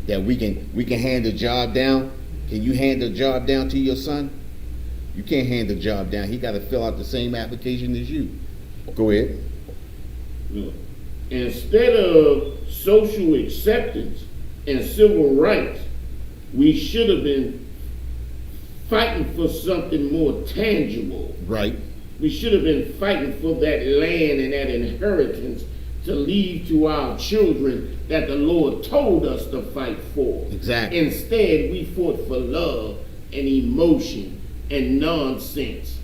that we can hand a job down. Can you hand a job down to your son? You can't hand a job down. He got to fill out the same application as you. Go ahead. Instead of social acceptance and civil rights, we should have been fighting for something more tangible. Right. We should have been fighting for that land and that inheritance to leave to our children that the Lord told us to fight for. Exactly. Instead, we fought for love and emotion and nonsense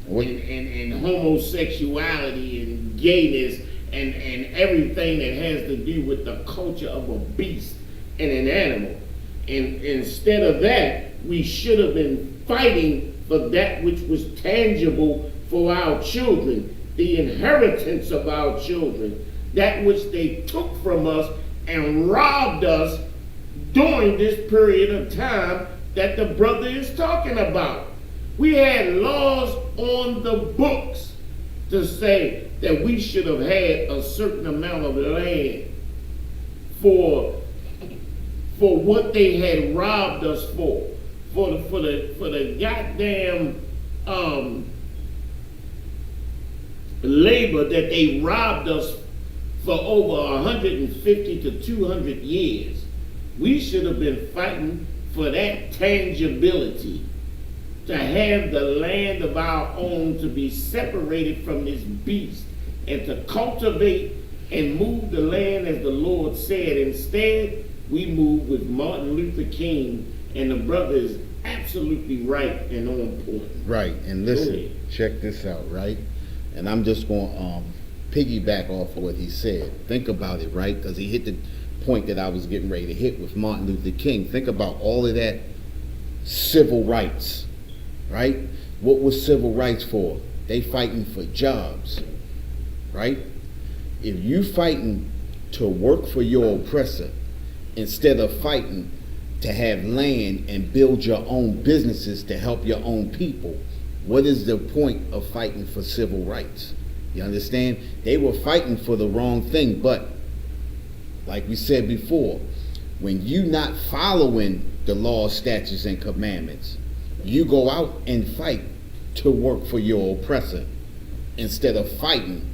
and homosexuality and gayness and everything that has to do with the culture of a beast and an animal. And instead of that, we should have been fighting for that which was tangible for our children, the inheritance of our children, that which they took from us and robbed us during this period of time that the brother is talking about. We had laws on the books to say that we should have had a certain amount of land for what they had robbed us for the goddamn labor that they robbed us for over 150 to 200 years. We should have been fighting for that tangibility, to have the land of our own, to be separated from this beast, and to cultivate and move the land as the Lord said. Instead, we move with Martin Luther King, and the brother is absolutely right and on point. Right. And listen, check this out, right? And I'm just going to piggyback off of what he said. Think about it, right? Because he hit the point that I was getting ready to hit with Martin Luther King. Think about all of that civil rights, right? What was civil rights for? They fighting for jobs, right? If you fighting to work for your oppressor instead of fighting to have land and build your own businesses to help your own people, what is the point of fighting for civil rights? You understand? They were fighting for the wrong thing, but like we said before, when you not following the laws, statutes, and commandments, you go out and fight to work for your oppressor instead of fighting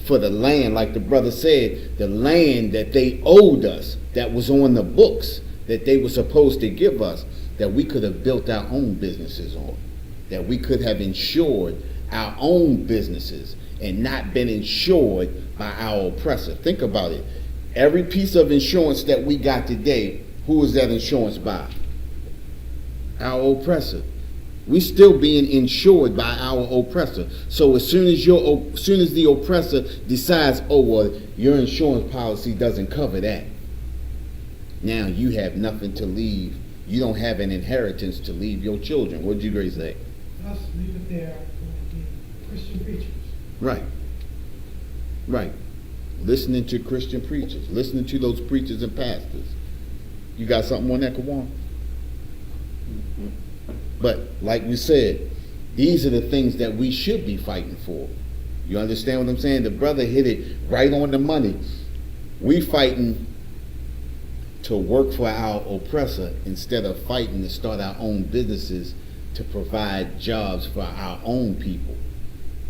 for the land, like the brother said, the land that they owed us, that was on the books, that they were supposed to give us, that we could have built our own businesses on, that we could have insured our own businesses and not been insured by our oppressor. Think about it. Every piece of insurance that we got today, who is that insurance by? Our oppressor. We still being insured by our oppressor. So as soon as the oppressor decides, oh well, your insurance policy doesn't cover that, now you have nothing to leave. You don't have an inheritance to leave your children. What did you guys say? Thus leave it there for the Christian preachers. Right. Right. Listening to Christian preachers, listening to those preachers and pastors. You got something on that, Kawan? But like we said, these are the things that we should be fighting for. You understand what I'm saying? The brother hit it right on the money. We fighting to work for our oppressor instead of fighting to start our own businesses to provide jobs for our own people.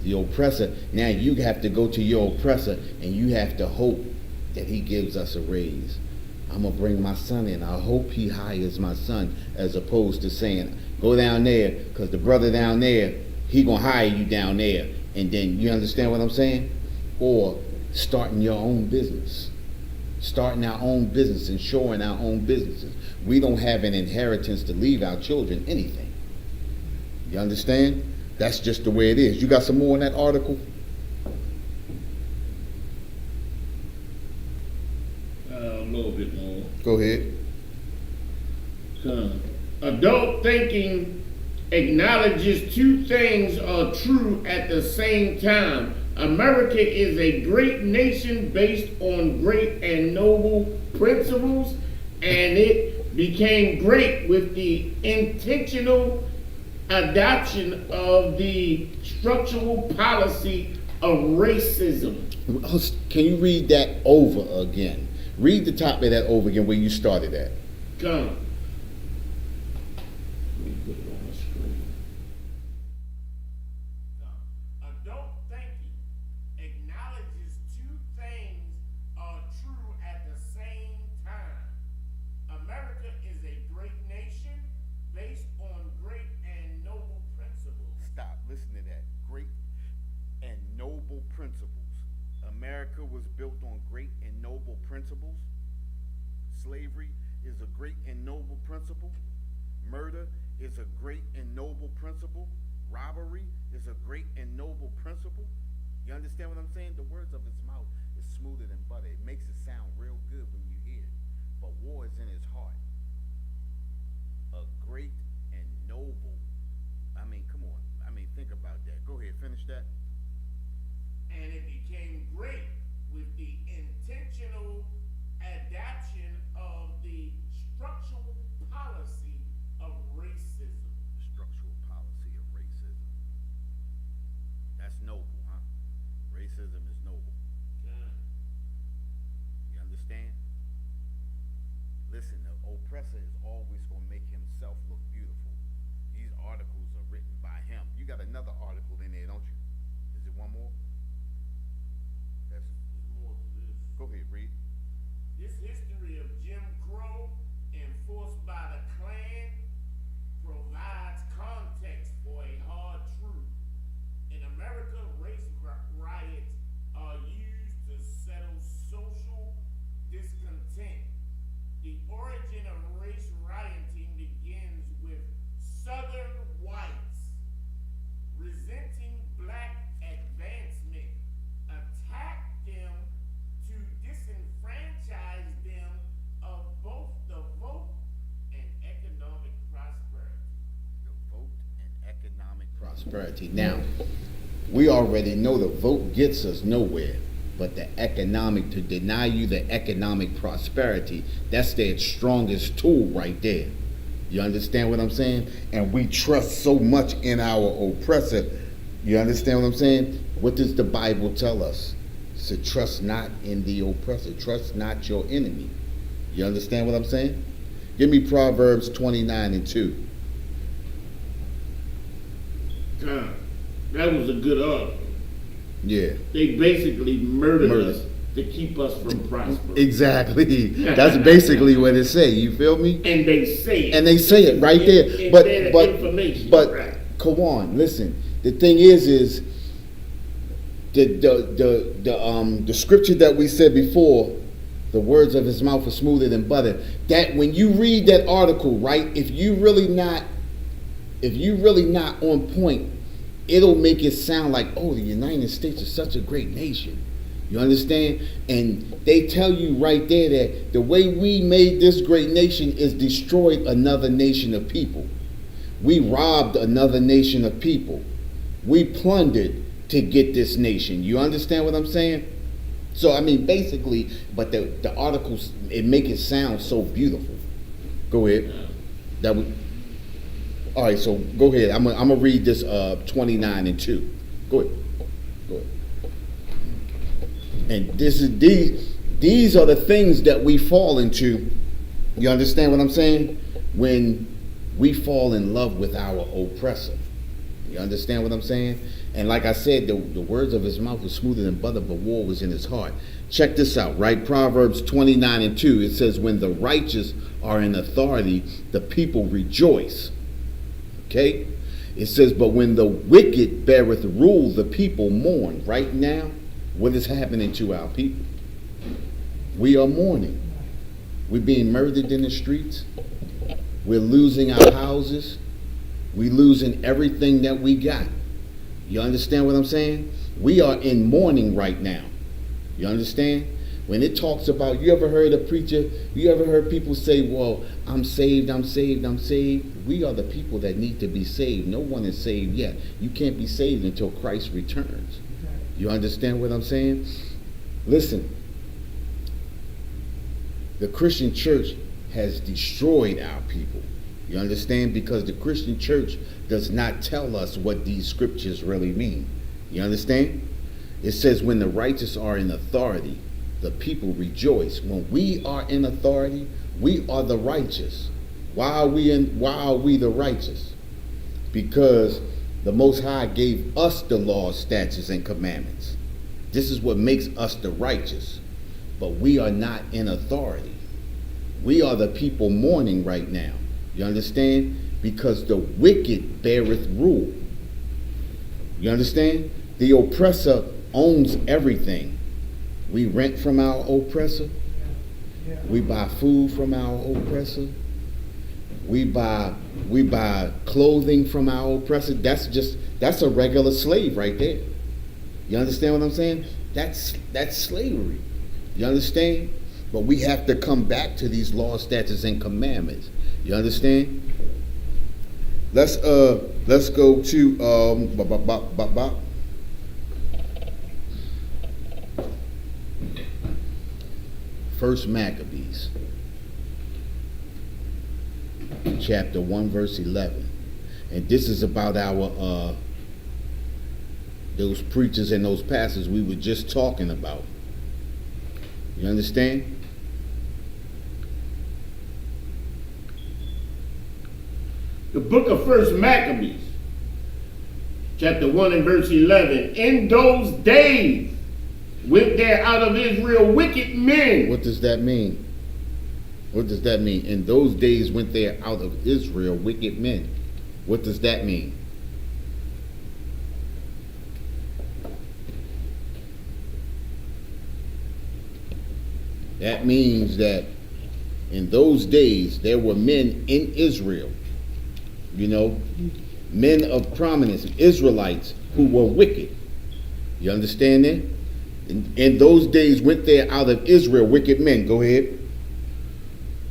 The oppressor, now you have to go to your oppressor and you have to hope that he gives us a raise. I'm going to bring my son in. I hope he hires my son, as opposed to saying, go down there because the brother down there, he going to hire you down there. And then, you understand what I'm saying? Or starting your own business. Starting our own business, insuring our own businesses. We don't have an inheritance to leave our children anything. You understand? That's just the way it is. You got some more in that article? A little bit more. Go ahead. Adult thinking acknowledges two things are true at the same time. America is a great nation based on great and noble principles, and it became great with the intentional adoption of the structural policy of racism. Can you read that over again? Read the top of that over again where you started at. Come. Let me put it on the screen. Adult thinking acknowledges two things are true at the same time. America is a great nation based on great and noble principles. Stop. Listen to that. Great and noble principles. America was built on great and noble principles. Slavery is a great and noble principle. Murder is a great and noble principle. Robbery is a great and noble principle. You understand what I'm saying? The words of his mouth is smoother than butter. It makes it sound real good when you hear it. But war is in his heart. A great and noble. I mean, come on. I mean, think about that. Go ahead, finish that. And it became great with the intentional adoption of the structural policy of racism. Structural policy of racism. That's noble, huh? Racism is noble. You understand? Listen, the oppressor is always going to make himself look beautiful. These articles are written by him. You got another article in there, don't you? Is it one more? That's There's more to this. Go ahead, read. This history of Jim Crow enforced by the Klan provides context for a hard truth. In America, race riots are used to settle social discontent. The origin of race rioting begins with Southern whites resenting black advancement, attacked them to disenfranchise them of both the vote and economic prosperity. The vote and economic prosperity. Now, we already know the vote gets us nowhere, but the economic, to deny you the economic prosperity, that's their strongest tool right there. You understand what I'm saying? And we trust so much in our oppressor. You understand what I'm saying? What does the Bible tell us? It said, trust not in the oppressor. Trust not your enemy. You understand what I'm saying? Give me Proverbs 29:2. That was a good article. Yeah. They basically murdered us to keep us from prospering. Exactly. That's basically what it say. You feel me? And they say it. And they say it right there. Instead of But information. but Right. come on, listen. The thing is the scripture that we said before, the words of his mouth are smoother than butter. That when you read that article, right, if you really not on point, it'll make it sound like, oh, the United States is such a great nation. You understand? And they tell you right there that the way we made this great nation is destroyed another nation of people. We robbed another nation of people. We plundered to get this nation. You understand what I'm saying? So, I mean, basically, but the articles, it make it sound so beautiful. Go ahead. All right, so go ahead. I'm gonna read this 29:2. Go ahead. And these are the things that we fall into. You understand what I'm saying? When we fall in love with our oppressor. You understand what I'm saying? And like I said, the words of his mouth were smoother than butter, but war was in his heart. Check this out, right? Proverbs 29:2. It says, when the righteous are in authority, the people rejoice. Okay? It says, but when the wicked beareth rule, the people mourn. Right now, what is happening to our people? We are mourning. We're being murdered in the streets. We're losing our houses. We're losing everything that we got. You understand what I'm saying? We are in mourning right now. You understand? When it talks about, you ever heard a preacher, you ever heard people say, well, I'm saved, I'm saved, I'm saved? We are the people that need to be saved. No one is saved yet. You can't be saved until Christ returns. You understand what I'm saying? Listen, the Christian church has destroyed our people. You understand? Because the Christian church does not tell us what these scriptures really mean. You understand? It says when the righteous are in authority, the people rejoice. When we are in authority, We are the righteous. Why are we the righteous? Because the Most High gave us the laws, statutes, and commandments. This is what makes us the righteous. But we are not in authority. We are the people mourning right now. You understand? Because the wicked beareth rule. You understand? The oppressor owns everything. We rent from our oppressor. We buy food from our oppressor. We buy clothing from our oppressor. That's a regular slave right there. You understand what I'm saying? That's slavery. You understand? But we have to come back to these laws, statutes, and commandments. You understand? Let's go to First Maccabees, chapter 1, verse 11. And this is about our those preachers and those pastors we were just talking about. You understand? The book of First Maccabees, chapter 1 and verse 11. In those days went there out of Israel wicked men. What does that mean? What does that mean? In those days went there out of Israel wicked men. What does that mean? That means that in those days there were men in Israel, men of prominence, Israelites who were wicked. You understand that? In those days went there out of Israel wicked men. Go ahead.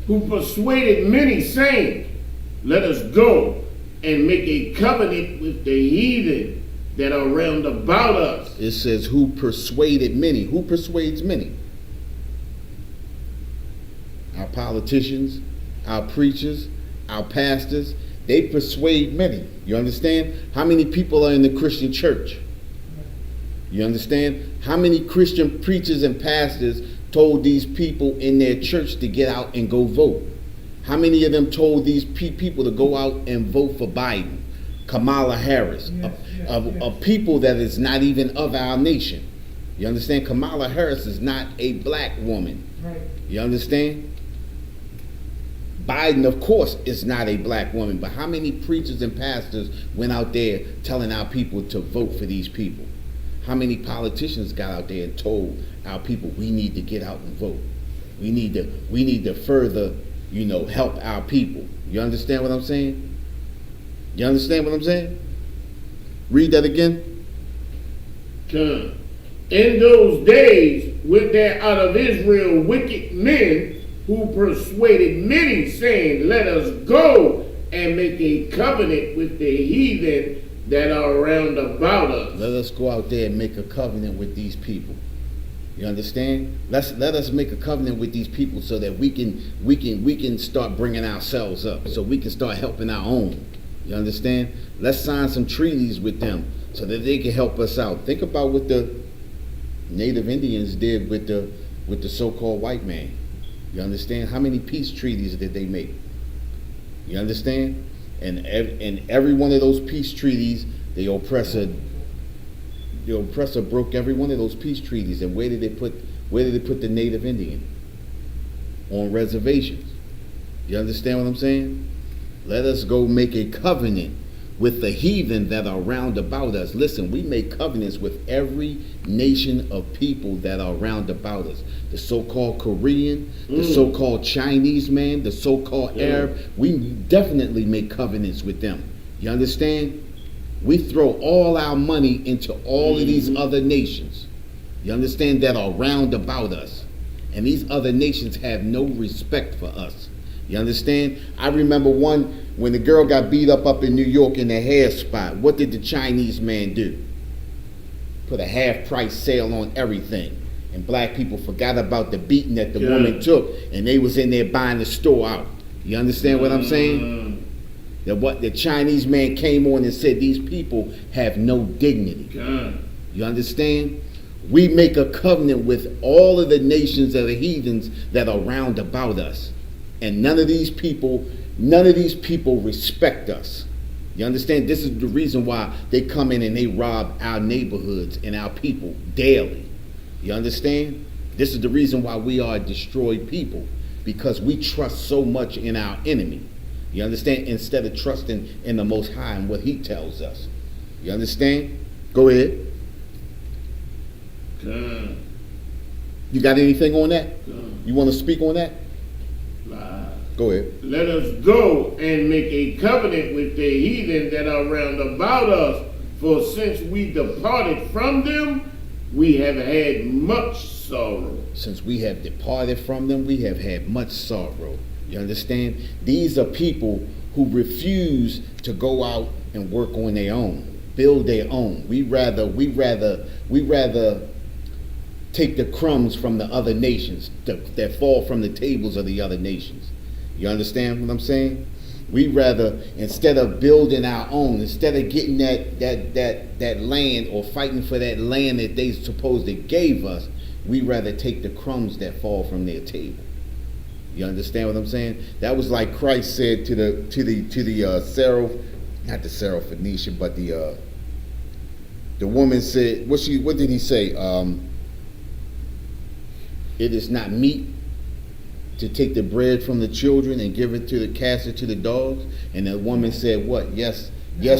Who persuaded many, saying, let us go and make a covenant with the heathen that are round about us. It says who persuaded many. Who persuades many? Our politicians, our preachers, our pastors, they persuade many. You understand? How many people are in the Christian church? You understand? How many Christian preachers and pastors told these people in their church to get out and go vote? How many of them told these people to go out and vote for Biden, Kamala Harris, a people that is not even of our nation? You understand? Kamala Harris is not a black woman. Right. You understand? Biden, of course, is not a black woman, but how many preachers and pastors went out there telling our people to vote for these people? How many politicians got out there and told our people we need to get out and vote? We need to further, help our people. You understand what I'm saying? You understand what I'm saying? Read that again. In those days went there out of Israel wicked men who persuaded many, saying, let us go and make a covenant with the heathen that are round about us. Let us go out there and make a covenant with these people. You understand? Let us make a covenant with these people so that we can start bringing ourselves up, so we can start helping our own. You understand? Let's sign some treaties with them so that they can help us out. Think about what the Native Indians did with the so-called white man. You understand? How many peace treaties did they make? You understand? And every one of those peace treaties, the oppressor broke every one of those peace treaties. And where did they put the Native Indian? On reservations. You understand what I'm saying? Let us go make a covenant with the heathen that are round about us. Listen, we make covenants with every nation of people that are round about us. The so-called Korean, the so-called Chinese man, the so-called Arab. We definitely make covenants with them. You understand? We throw all our money into all of these other nations. You understand? That are round about us. And these other nations have no respect for us. You understand? I remember when the girl got beat up in New York in the hair spot. What did the Chinese man do? Put a half-price sale on everything. And black people forgot about the beating that the woman took, and they was in there buying the store out. You understand what I'm saying? That what the Chinese man came on and said these people have no dignity. You understand? We make a covenant with all of the nations that are heathens that are round about us. And none of these people respect us. You understand? This is the reason why they come in and they rob our neighborhoods and our people daily. You understand? This is the reason why we are a destroyed people, because we trust so much in our enemy. You understand? Instead of trusting in the Most High and what He tells us. You understand? Go ahead. You got anything on that? You want to speak on that? Go ahead. Let us go and make a covenant with the heathen that are round about us, for since we departed from them, we have had much sorrow. Since we have departed from them, we have had much sorrow. You understand? These are people who refuse to go out and work on their own, build their own. We rather take the crumbs from the other nations that fall from the tables of the other nations. You understand what I'm saying? We rather, instead of building our own, instead of getting that land or fighting for that land that they supposedly gave us, we rather take the crumbs that fall from their table. You understand what I'm saying? That was like Christ said to the not the Syrophoenician, but the woman said, what did he say? It is not meat to take the bread from the children and cast it to the dogs. And the woman said, what? Yes,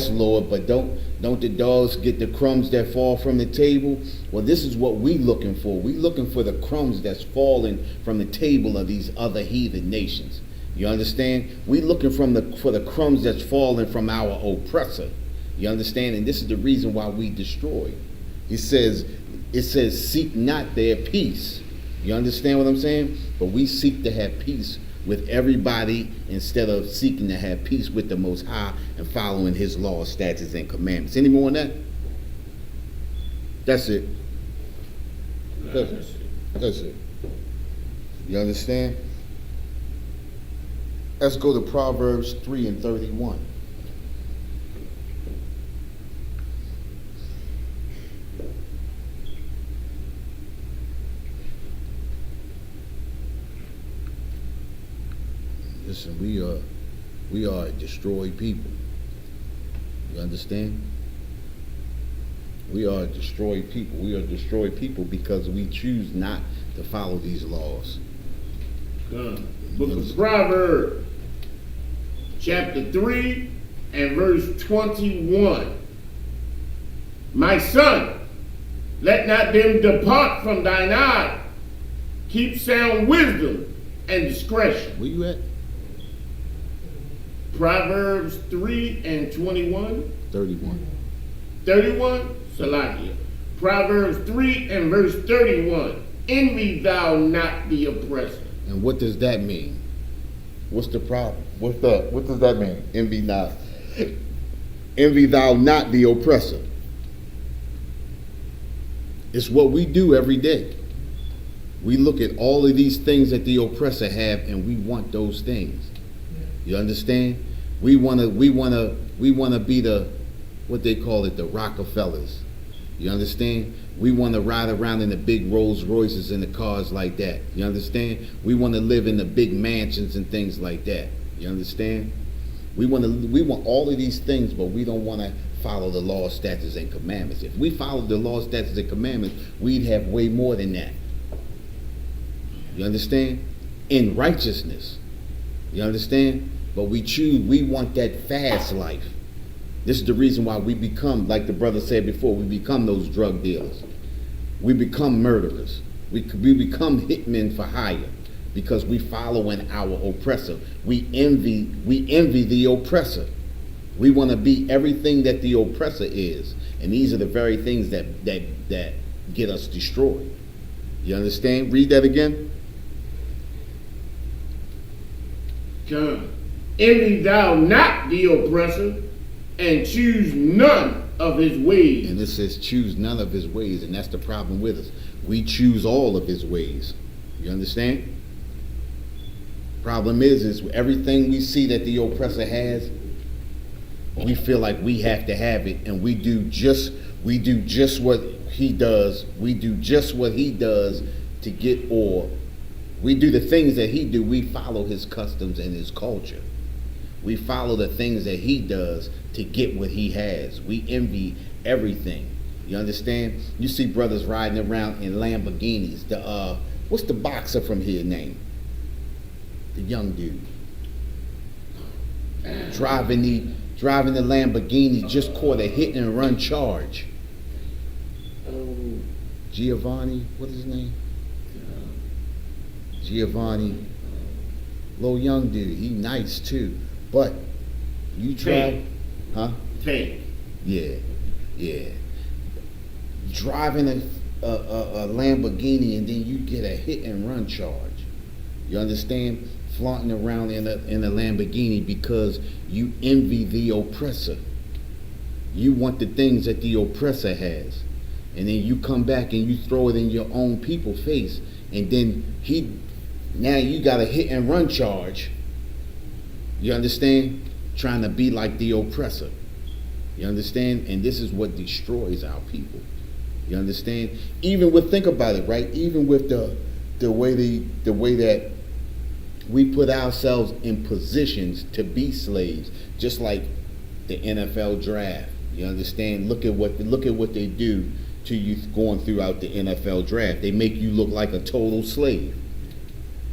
Lord, but don't the dogs get the crumbs that fall from the table? Well, this is what we looking for. We looking for the crumbs that's falling from the table of these other heathen nations. You understand? We looking for the crumbs that's falling from our oppressor. You understand? And this is the reason why we destroy. It says, seek not their peace. You understand what I'm saying? But we seek to have peace with everybody instead of seeking to have peace with the Most High and following His laws, statutes, and commandments. Any more on that? That's it. That's it. You understand? Let's go to Proverbs 3:31. Listen, we are a destroyed people. You understand? We are a destroyed people. We are destroyed people because we choose not to follow these laws. Book of Proverbs, chapter 3 and verse 21. My son, let not them depart from thine eye. Keep sound wisdom and discretion. Where you at? Proverbs 3 and 21. 31. 31, Salakia. Proverbs 3 and verse 31. Envy thou not the oppressor. And what does that mean? What's the problem? What does that mean? Envy thou not the oppressor. It's what we do every day. We look at all of these things that the oppressor have, and we want those things. You understand? We wanna be the, what they call it, the Rockefellers. You understand? We want to ride around in the big Rolls Royces and the cars like that. You understand? We want to live in the big mansions and things like that. You understand? We want all of these things, but we don't want to follow the law, statutes, and commandments. If we followed the law, statutes, and commandments, we'd have way more than that. You understand? In righteousness. You understand? But we want that fast life. This is the reason why we become, like the brother said before, we become those drug dealers. We become murderers. We become hitmen for hire because we following our oppressor. We envy the oppressor. We want to be everything that the oppressor is. And these are the very things that get us destroyed. You understand? Read that again. Envy thou not the oppressor, and choose none of his ways. And it says choose none of his ways, and that's the problem with us. We choose all of his ways. You understand? Problem is everything we see that the oppressor has, we feel like we have to have it, and we do just what he does. We do just what he does to get, or We do the things that he do. We follow his customs and his culture. We follow the things that he does to get what he has. We envy everything. You understand? You see brothers riding around in Lamborghinis. What's the boxer from here name? The young dude. Driving the Lamborghini, just caught a hit and run charge. Giovanni, what is his name? Giovanni. Little young dude, he nice too. But you drive, huh? Tank. Yeah. Driving a Lamborghini and then you get a hit and run charge. You understand? Flaunting around in a Lamborghini because you envy the oppressor. You want the things that the oppressor has. And then you come back and you throw it in your own people's face. And then now you got a hit and run charge. You understand? Trying to be like the oppressor. You understand? And this is what destroys our people. You understand? Think about it, right? Even with the way that we put ourselves in positions to be slaves, just like the NFL draft. You understand? Look at what they do to you going throughout the NFL draft. They make you look like a total slave.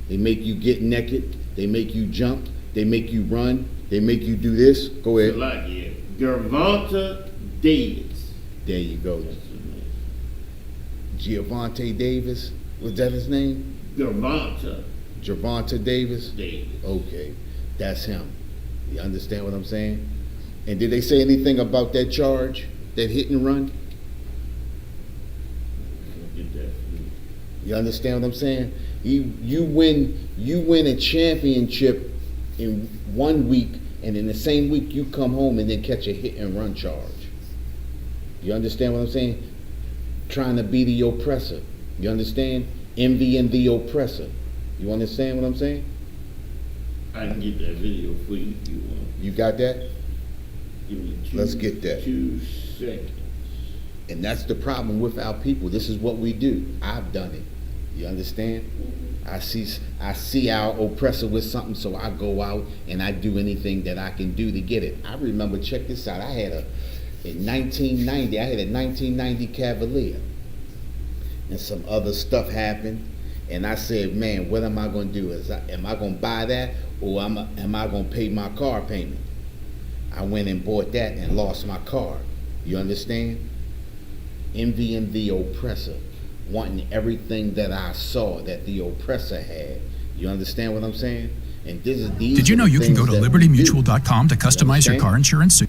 They make you get naked. They make you jump. They make you run. They make you do this. Go ahead. Gervonta Davis. There you go. Gervonta Davis. Was that his name? Gervonta Davis? Okay, that's him. You understand what I'm saying? And did they say anything about that charge, that hit and run? You understand what I'm saying? You win a championship in 1 week, and in the same week you come home and then catch a hit and run charge. You understand what I'm saying? Trying to be the oppressor. You understand? Envying the oppressor. You understand what I'm saying? I can get that video for you if you want. You got that? Give me Let's get that. 2 seconds. And that's the problem with our people. This is what we do. I've done it. You understand? I see our oppressor with something, so I go out and I do anything that I can do to get it. I remember, check this out. In 1990, I had a 1990 Cavalier. And some other stuff happened. And I said, man, what am I going to do? Am I going to buy that, or am I going to pay my car payment? I went and bought that and lost my car. You understand? Envying the oppressor, wanting everything that I saw that the oppressor had. You understand what I'm saying? And these Did you know you can go to libertymutual.com to customize your car insurance?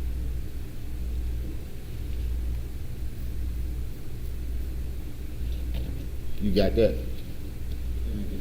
You got that?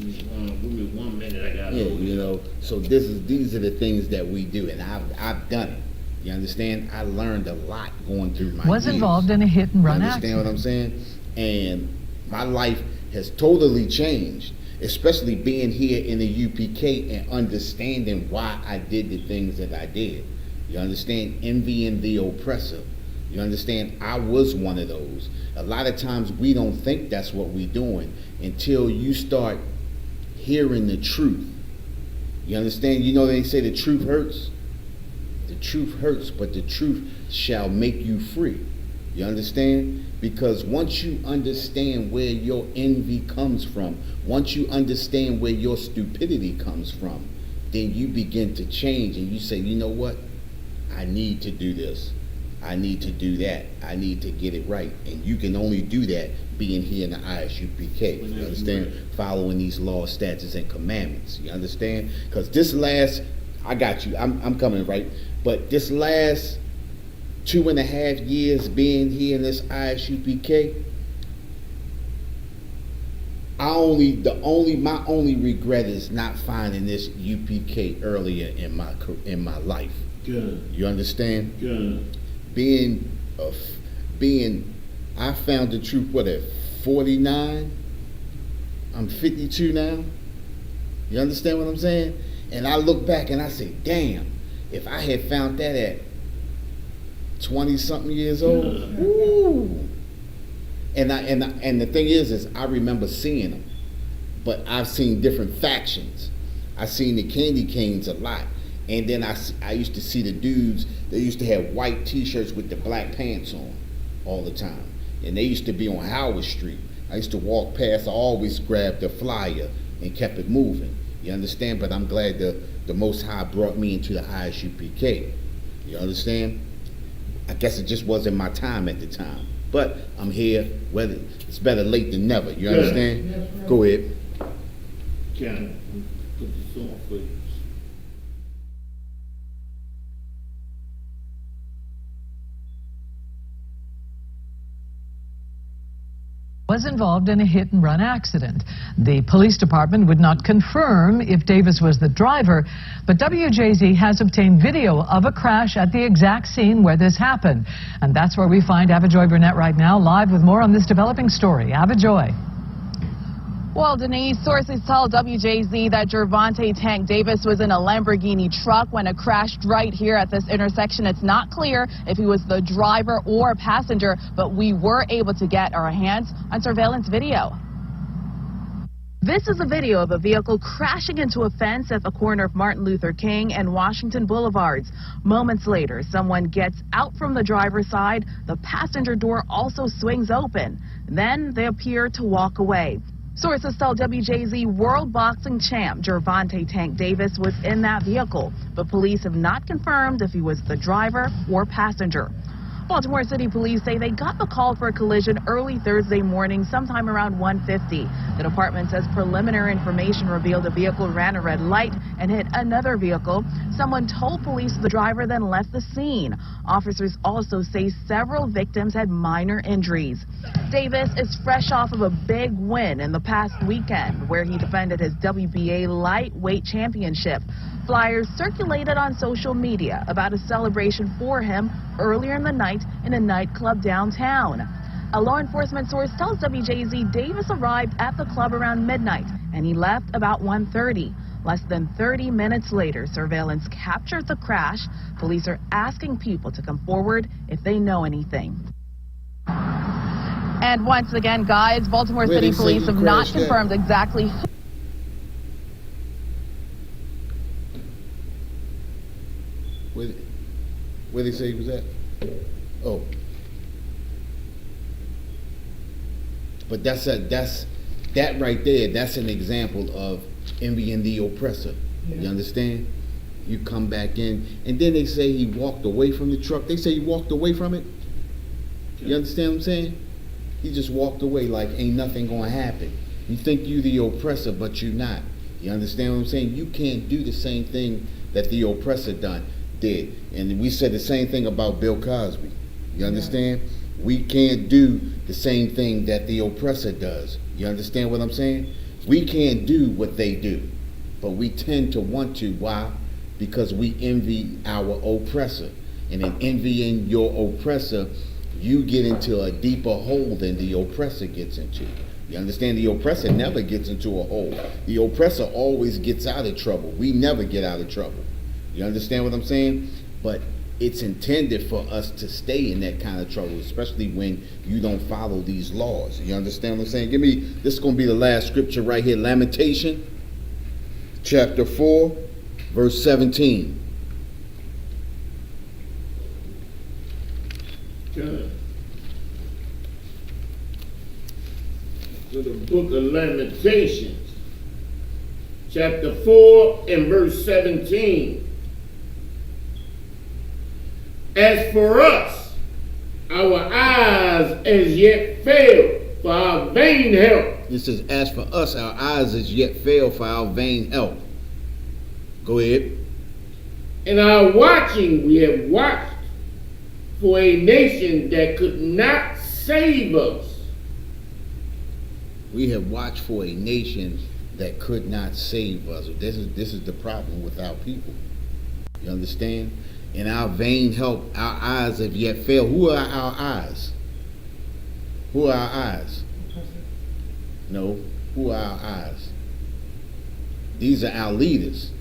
Give me 1 minute. I got it. Yeah, so these are the things that we do, and I've done it. You understand? I learned a lot going through my years. Involved in a hit and run accident. You understand what I'm saying? And my life has totally changed, especially being here in the UPK and understanding why I did the things that I did. You understand? Envying the oppressor. You understand? I was one of those. A lot of times we don't think that's what we're doing until you start hearing the truth. You understand? They say the truth hurts. The truth hurts, but the truth shall make you free. You understand? Because once you understand where your envy comes from, once you understand where your stupidity comes from, then you begin to change and you say, you know what? I need to do this. I need to do that. I need to get it right. And you can only do that being here in the Isupkbmore. You understand? Following these laws, statutes, and commandments. You understand? Because I got you. I'm coming, right? But this last 2.5 years being here in this Isupkbmore, my only regret is not finding this UPK earlier in my life. Good. You understand? Good. I found the truth, at 49? I'm 52 now. You understand what I'm saying? And I look back and I say, damn, if I had found that at 20-something years old, woo. And the thing is I remember seeing them. but I've seen different factions. I've seen the candy canes a lot. And then I used to see the dudes, they used to have white t-shirts with the black pants on all the time. And they used to be on Howard Street. I used to walk past, I always grabbed the flyer and kept it moving. You understand? But I'm glad the Most High brought me into the Isupkbmore. You understand? I guess it just wasn't my time at the time. But I'm here, whether it's better late than never. You understand? Yes, right. Go ahead. Can I put this on for you? Was involved in a hit-and-run accident. The police department would not confirm if Davis was the driver, but WJZ has obtained video of a crash at the exact scene where this happened. And that's where we find Avajoy Burnett right now, live with more on this developing story. Avajoy. Well, Denise, sources tell WJZ that Gervonta Tank Davis was in a Lamborghini truck when it crashed right here at this intersection. It's not clear if he was the driver or passenger, but we were able to get our hands on surveillance video. This is a video of a vehicle crashing into a fence at the corner of Martin Luther King and Washington Boulevards. Moments later, someone gets out from the driver's side. The passenger door also swings open. Then they appear to walk away. Sources tell WJZ World Boxing champ Gervonta Tank Davis was in that vehicle, but police have not confirmed if he was the driver or passenger. Baltimore City Police say they got the call for a collision early Thursday morning, sometime around 1:50. The department says preliminary information revealed a vehicle ran a red light and hit another vehicle. Someone told police the driver then left the scene. Officers also say several victims had minor injuries. Davis is fresh off of a big win in the past weekend, where he defended his WBA lightweight championship. Flyers circulated on social media about a celebration for him earlier in the night in a nightclub downtown. A law enforcement source tells WJZ Davis arrived at the club around midnight and he left about 1:30. Less than 30 minutes later, surveillance captured the crash. Police are asking people to come forward if they know anything. And once again, guys, Baltimore City Police have not confirmed exactly who. Where they say he was at? Oh. But that right there, that's an example of envying the oppressor. You understand? You come back in, and then they say he walked away from the truck. They say he walked away from it. You understand what I'm saying? He just walked away like ain't nothing gonna happen. You think you the oppressor, but you not. You understand what I'm saying? You can't do the same thing that the oppressor did. And we said the same thing about Bill Cosby. You understand? We can't do the same thing that the oppressor does. You understand what I'm saying? We can't do what they do, but we tend to want to. Why? Because we envy our oppressor. And in envying your oppressor, you get into a deeper hole than the oppressor gets into. You understand? The oppressor never gets into a hole. The oppressor always gets out of trouble. We never get out of trouble. You understand what I'm saying? But it's intended for us to stay in that kind of trouble, especially when you don't follow these laws. You understand what I'm saying? This is going to be the last scripture right here. Lamentation, chapter 4, verse 17. Good. To the book of Lamentations, chapter 4 and verse 17. As for us, our eyes as yet fail for our vain help. It says, as for us, our eyes as yet fail for our vain help. Go ahead. In our watching, we have watched for a nation that could not save us. We have watched for a nation that could not save us. This is the problem with our people. You understand? In our vain help, our eyes have yet failed. Who are our eyes? Who are our eyes? No. Who are our eyes? These are our leaders.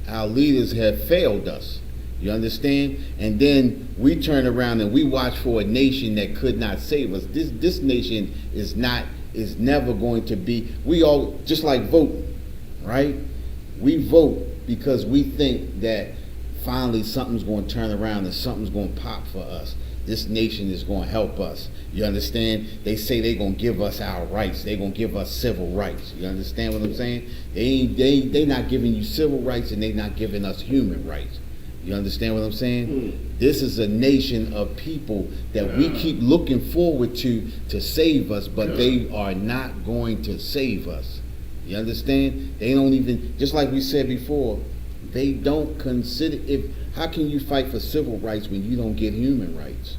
Our leaders have failed us. You understand? And then we turn around and we watch for a nation that could not save us. This nation is not is never going to be, we all, just like voting, right? We vote because we think that finally something's going to turn around and something's going to pop for us. This nation is going to help us. You understand? They say they're going to give us our rights. They're going to give us civil rights. You understand what I'm saying? They not giving you civil rights, and they not giving us human rights. You understand what I'm saying? This is a nation of people that we keep looking forward to save us, but they are not going to save us. You understand? They don't even, just like we said before, they don't consider, how can you fight for civil rights when you don't get human rights?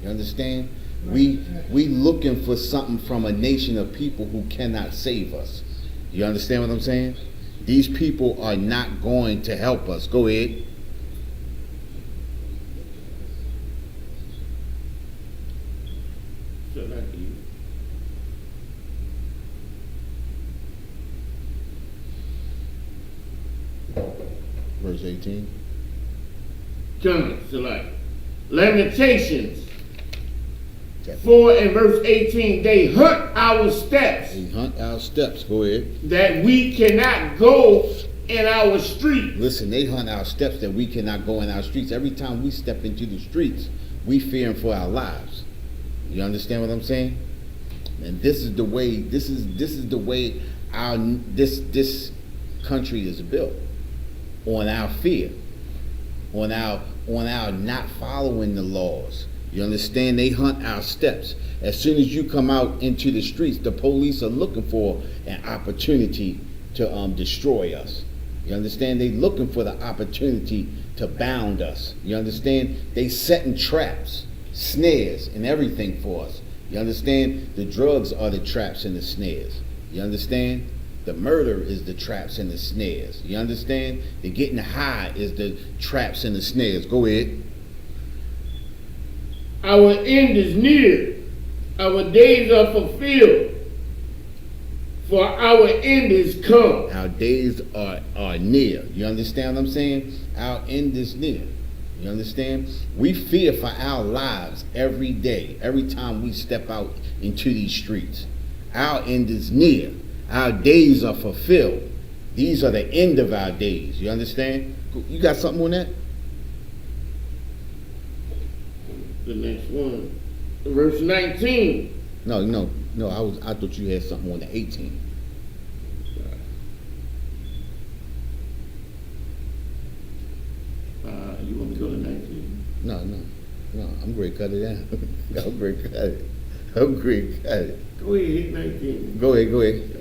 You understand? We looking for something from a nation of people who cannot save us. You understand what I'm saying? These people are not going to help us. Go ahead. Verse 18. Coming, select. Lamentations 4 and verse 18. They hunt our steps. They hunt our steps. Go ahead. That we cannot go in our streets. Listen, they hunt our steps that we cannot go in our streets. Every time we step into the streets, we fearing for our lives. You understand what I'm saying? And this is the way. This is the way this country is built. On our fear, on our not following the laws. You understand? They hunt our steps. As soon as you come out into the streets, the police are looking for an opportunity to destroy us. You understand? They looking for the opportunity to bound us. You understand? They setting traps, snares, and everything for us. You understand? The drugs are the traps and the snares. You understand? The murder is the traps and the snares. You understand? The getting high is the traps and the snares. Go ahead. Our end is near. Our days are fulfilled. For our end is come. Our days are near. You understand what I'm saying? Our end is near. You understand? We fear for our lives every day, every time we step out into these streets. Our end is near. Our days are fulfilled. These are the end of our days. You understand? You got something on that? The next one. Verse 19. No. I thought you had something on the 18. You want me to go to 19? No. I'm going to cut it down. I'm going to cut it. Go ahead, hit 19. Go ahead.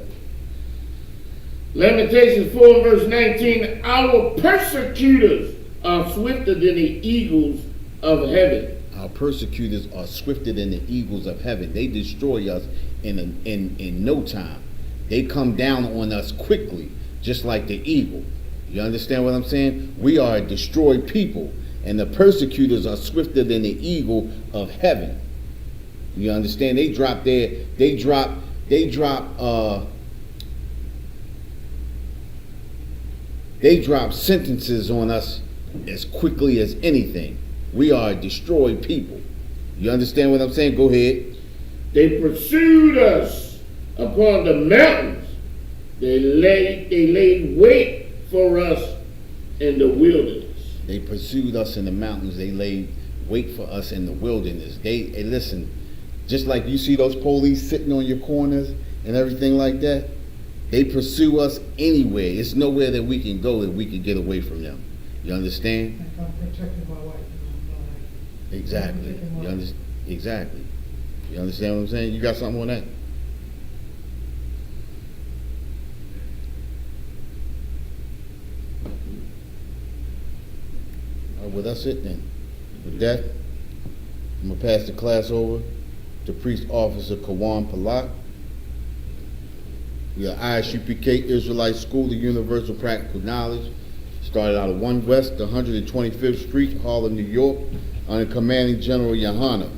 Lamentations 4 verse 19. Our persecutors are swifter than the eagles of heaven. Our persecutors are swifter than the eagles of heaven. They destroy us in no time. They come down on us quickly, just like the eagle. You understand what I'm saying? We are a destroyed people, and the persecutors are swifter than the eagle of heaven. You understand? They drop sentences on us as quickly as anything. We are a destroyed people. You understand what I'm saying? Go ahead. They pursued us upon the mountains. They laid wait for us in the wilderness. They pursued us in the mountains. They laid wait for us in the wilderness. Hey, listen, just like you see those police sitting on your corners and everything like that, they pursue us anywhere. It's nowhere that we can go that we can get away from them. You understand? I'm protecting my wife. Exactly. Exactly. You understand what I'm saying? You got something on that? All right, well, that's it then. With that, I'm going to pass the class over to Priest Officer Kawan Palak. We are Isupkbmore Israelite School of Universal Practical Knowledge. Started out of 1 West, 125th Street, Harlem, New York, under Commanding General Yohana.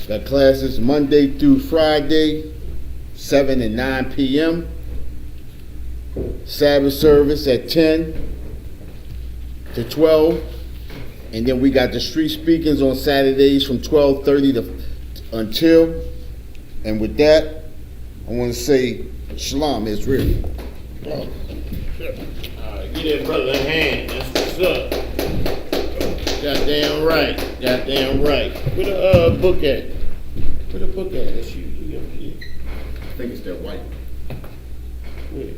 Got classes Monday through Friday, 7 and 9 p.m. Sabbath service at 10 to 12. And then we got the street speakings on Saturdays from 12:30 until And with that, I want to say Shalom Israel. All right, get that brother a hand. That's what's up. Goddamn right. Goddamn right. Where the book at? Where the book at? That's you. You got it. I think it's that white. Where?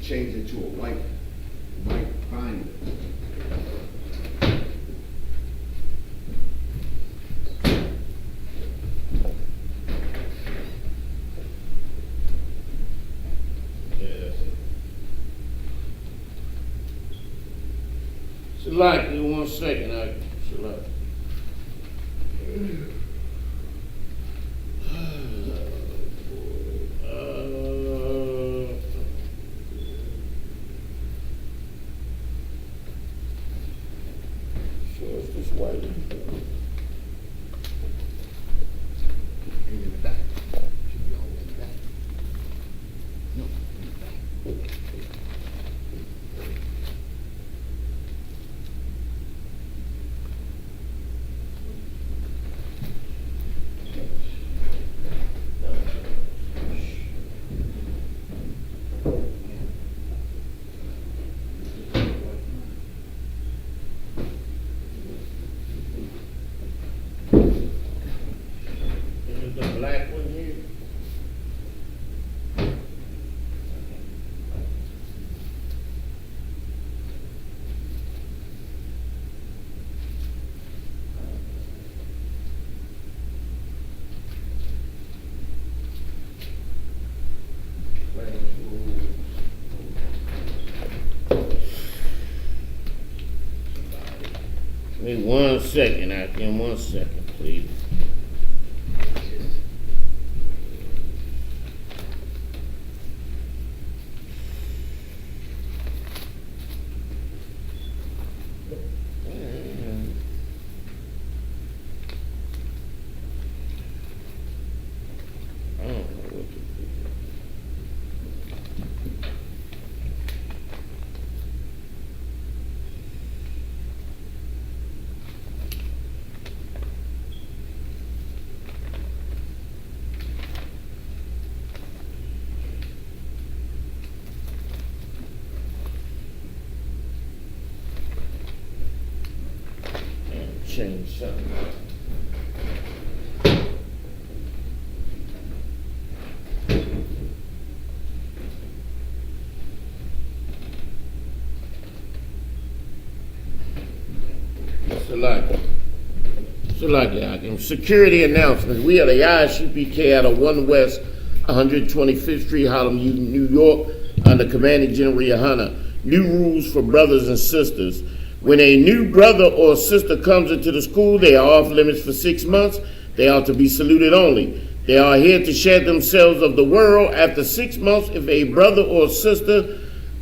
Change it to a white binder. Select, give me 1 second. Select. Sure, it's this white. In the back. Should be all in the back. No, in the back. This is the black one here. Give me 1 second, Akim. 1 second, please. I don't know what to do. Change something. Select. Security announcement. We are the Isupkbmore out of 1 West 125th Street, Harlem, New York, under Commanding General Yohana. New rules for brothers and sisters. When a new brother or sister comes into the school, they are off limits for 6 months. They are to be saluted only. They are here to shed themselves of the world. After 6 months, if a brother or sister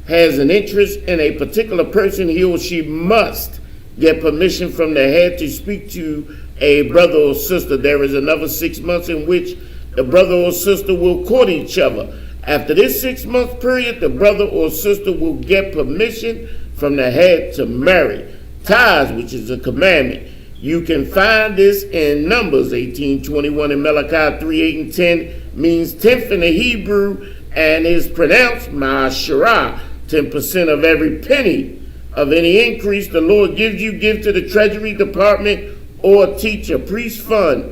has an interest in a particular person, he or she must get permission from the head to speak to a brother or sister. There is another 6 months in which the brother or sister will court each other. After this 6 month period, the brother or sister will get permission from the head to marry. Tithes, which is a commandment. You can find this in Numbers 18:21 and Malachi 3:8 and 10, means tenth in the Hebrew and is pronounced ma'asherah, 10% of every penny of any increase the Lord gives you, give to the Treasury Department or teach a priest fund.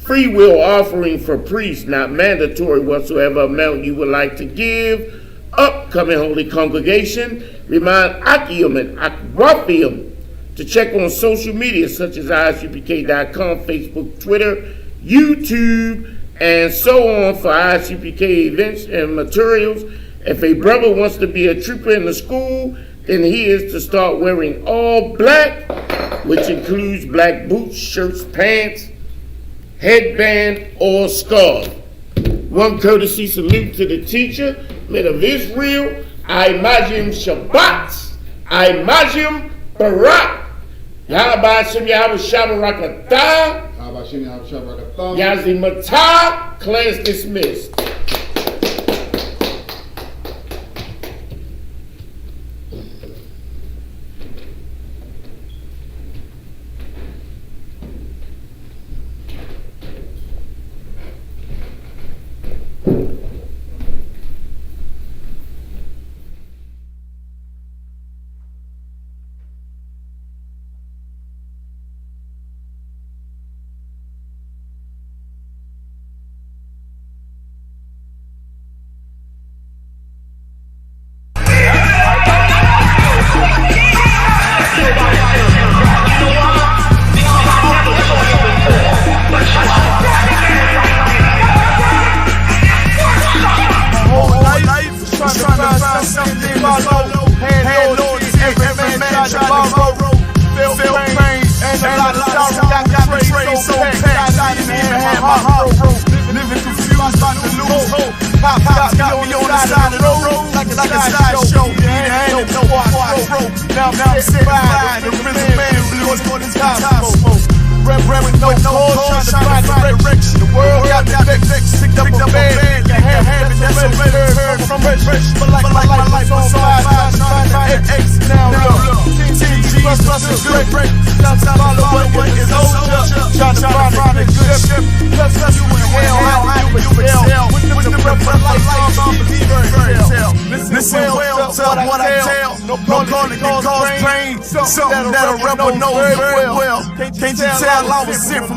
Free will offering for priests, not mandatory, whatsoever amount you would like to give. Upcoming holy congregation, remind Akim and Akwafim to check on social media such as isupk.com, Facebook, Twitter, YouTube, and so on for Isupk events and materials. If a brother wants to be a trooper in the school, then he is to start wearing all black, which includes black boots, shirts, pants, headband, or scarf. One courtesy salute to the teacher, men of Israel, I Majim Shabbat, I Majim Barak, Yahaba Shem Yahaba Shabarakatah. How about Shimmy How Shabarakatham? Yazi Matah. Class dismissed. Living confused about the lose hope. Pop got me on the side of the road like a sideshow. Now I'm sitting by the rhythm man blues for this gospel. Rep with no cause, trying to find direction. The world got me vexed, picked up a bed, got habit that's a red from fresh. But like my life on fire, trying to find X now. 10 G's plus a good break. That's how I follow what is over. Trying to find a good ship. Plus you in hell, how you excel. With the rep of life, listen well to what I tell. No calling can cause pain. Something that a rebel knows very well. Can't you tell I was sent from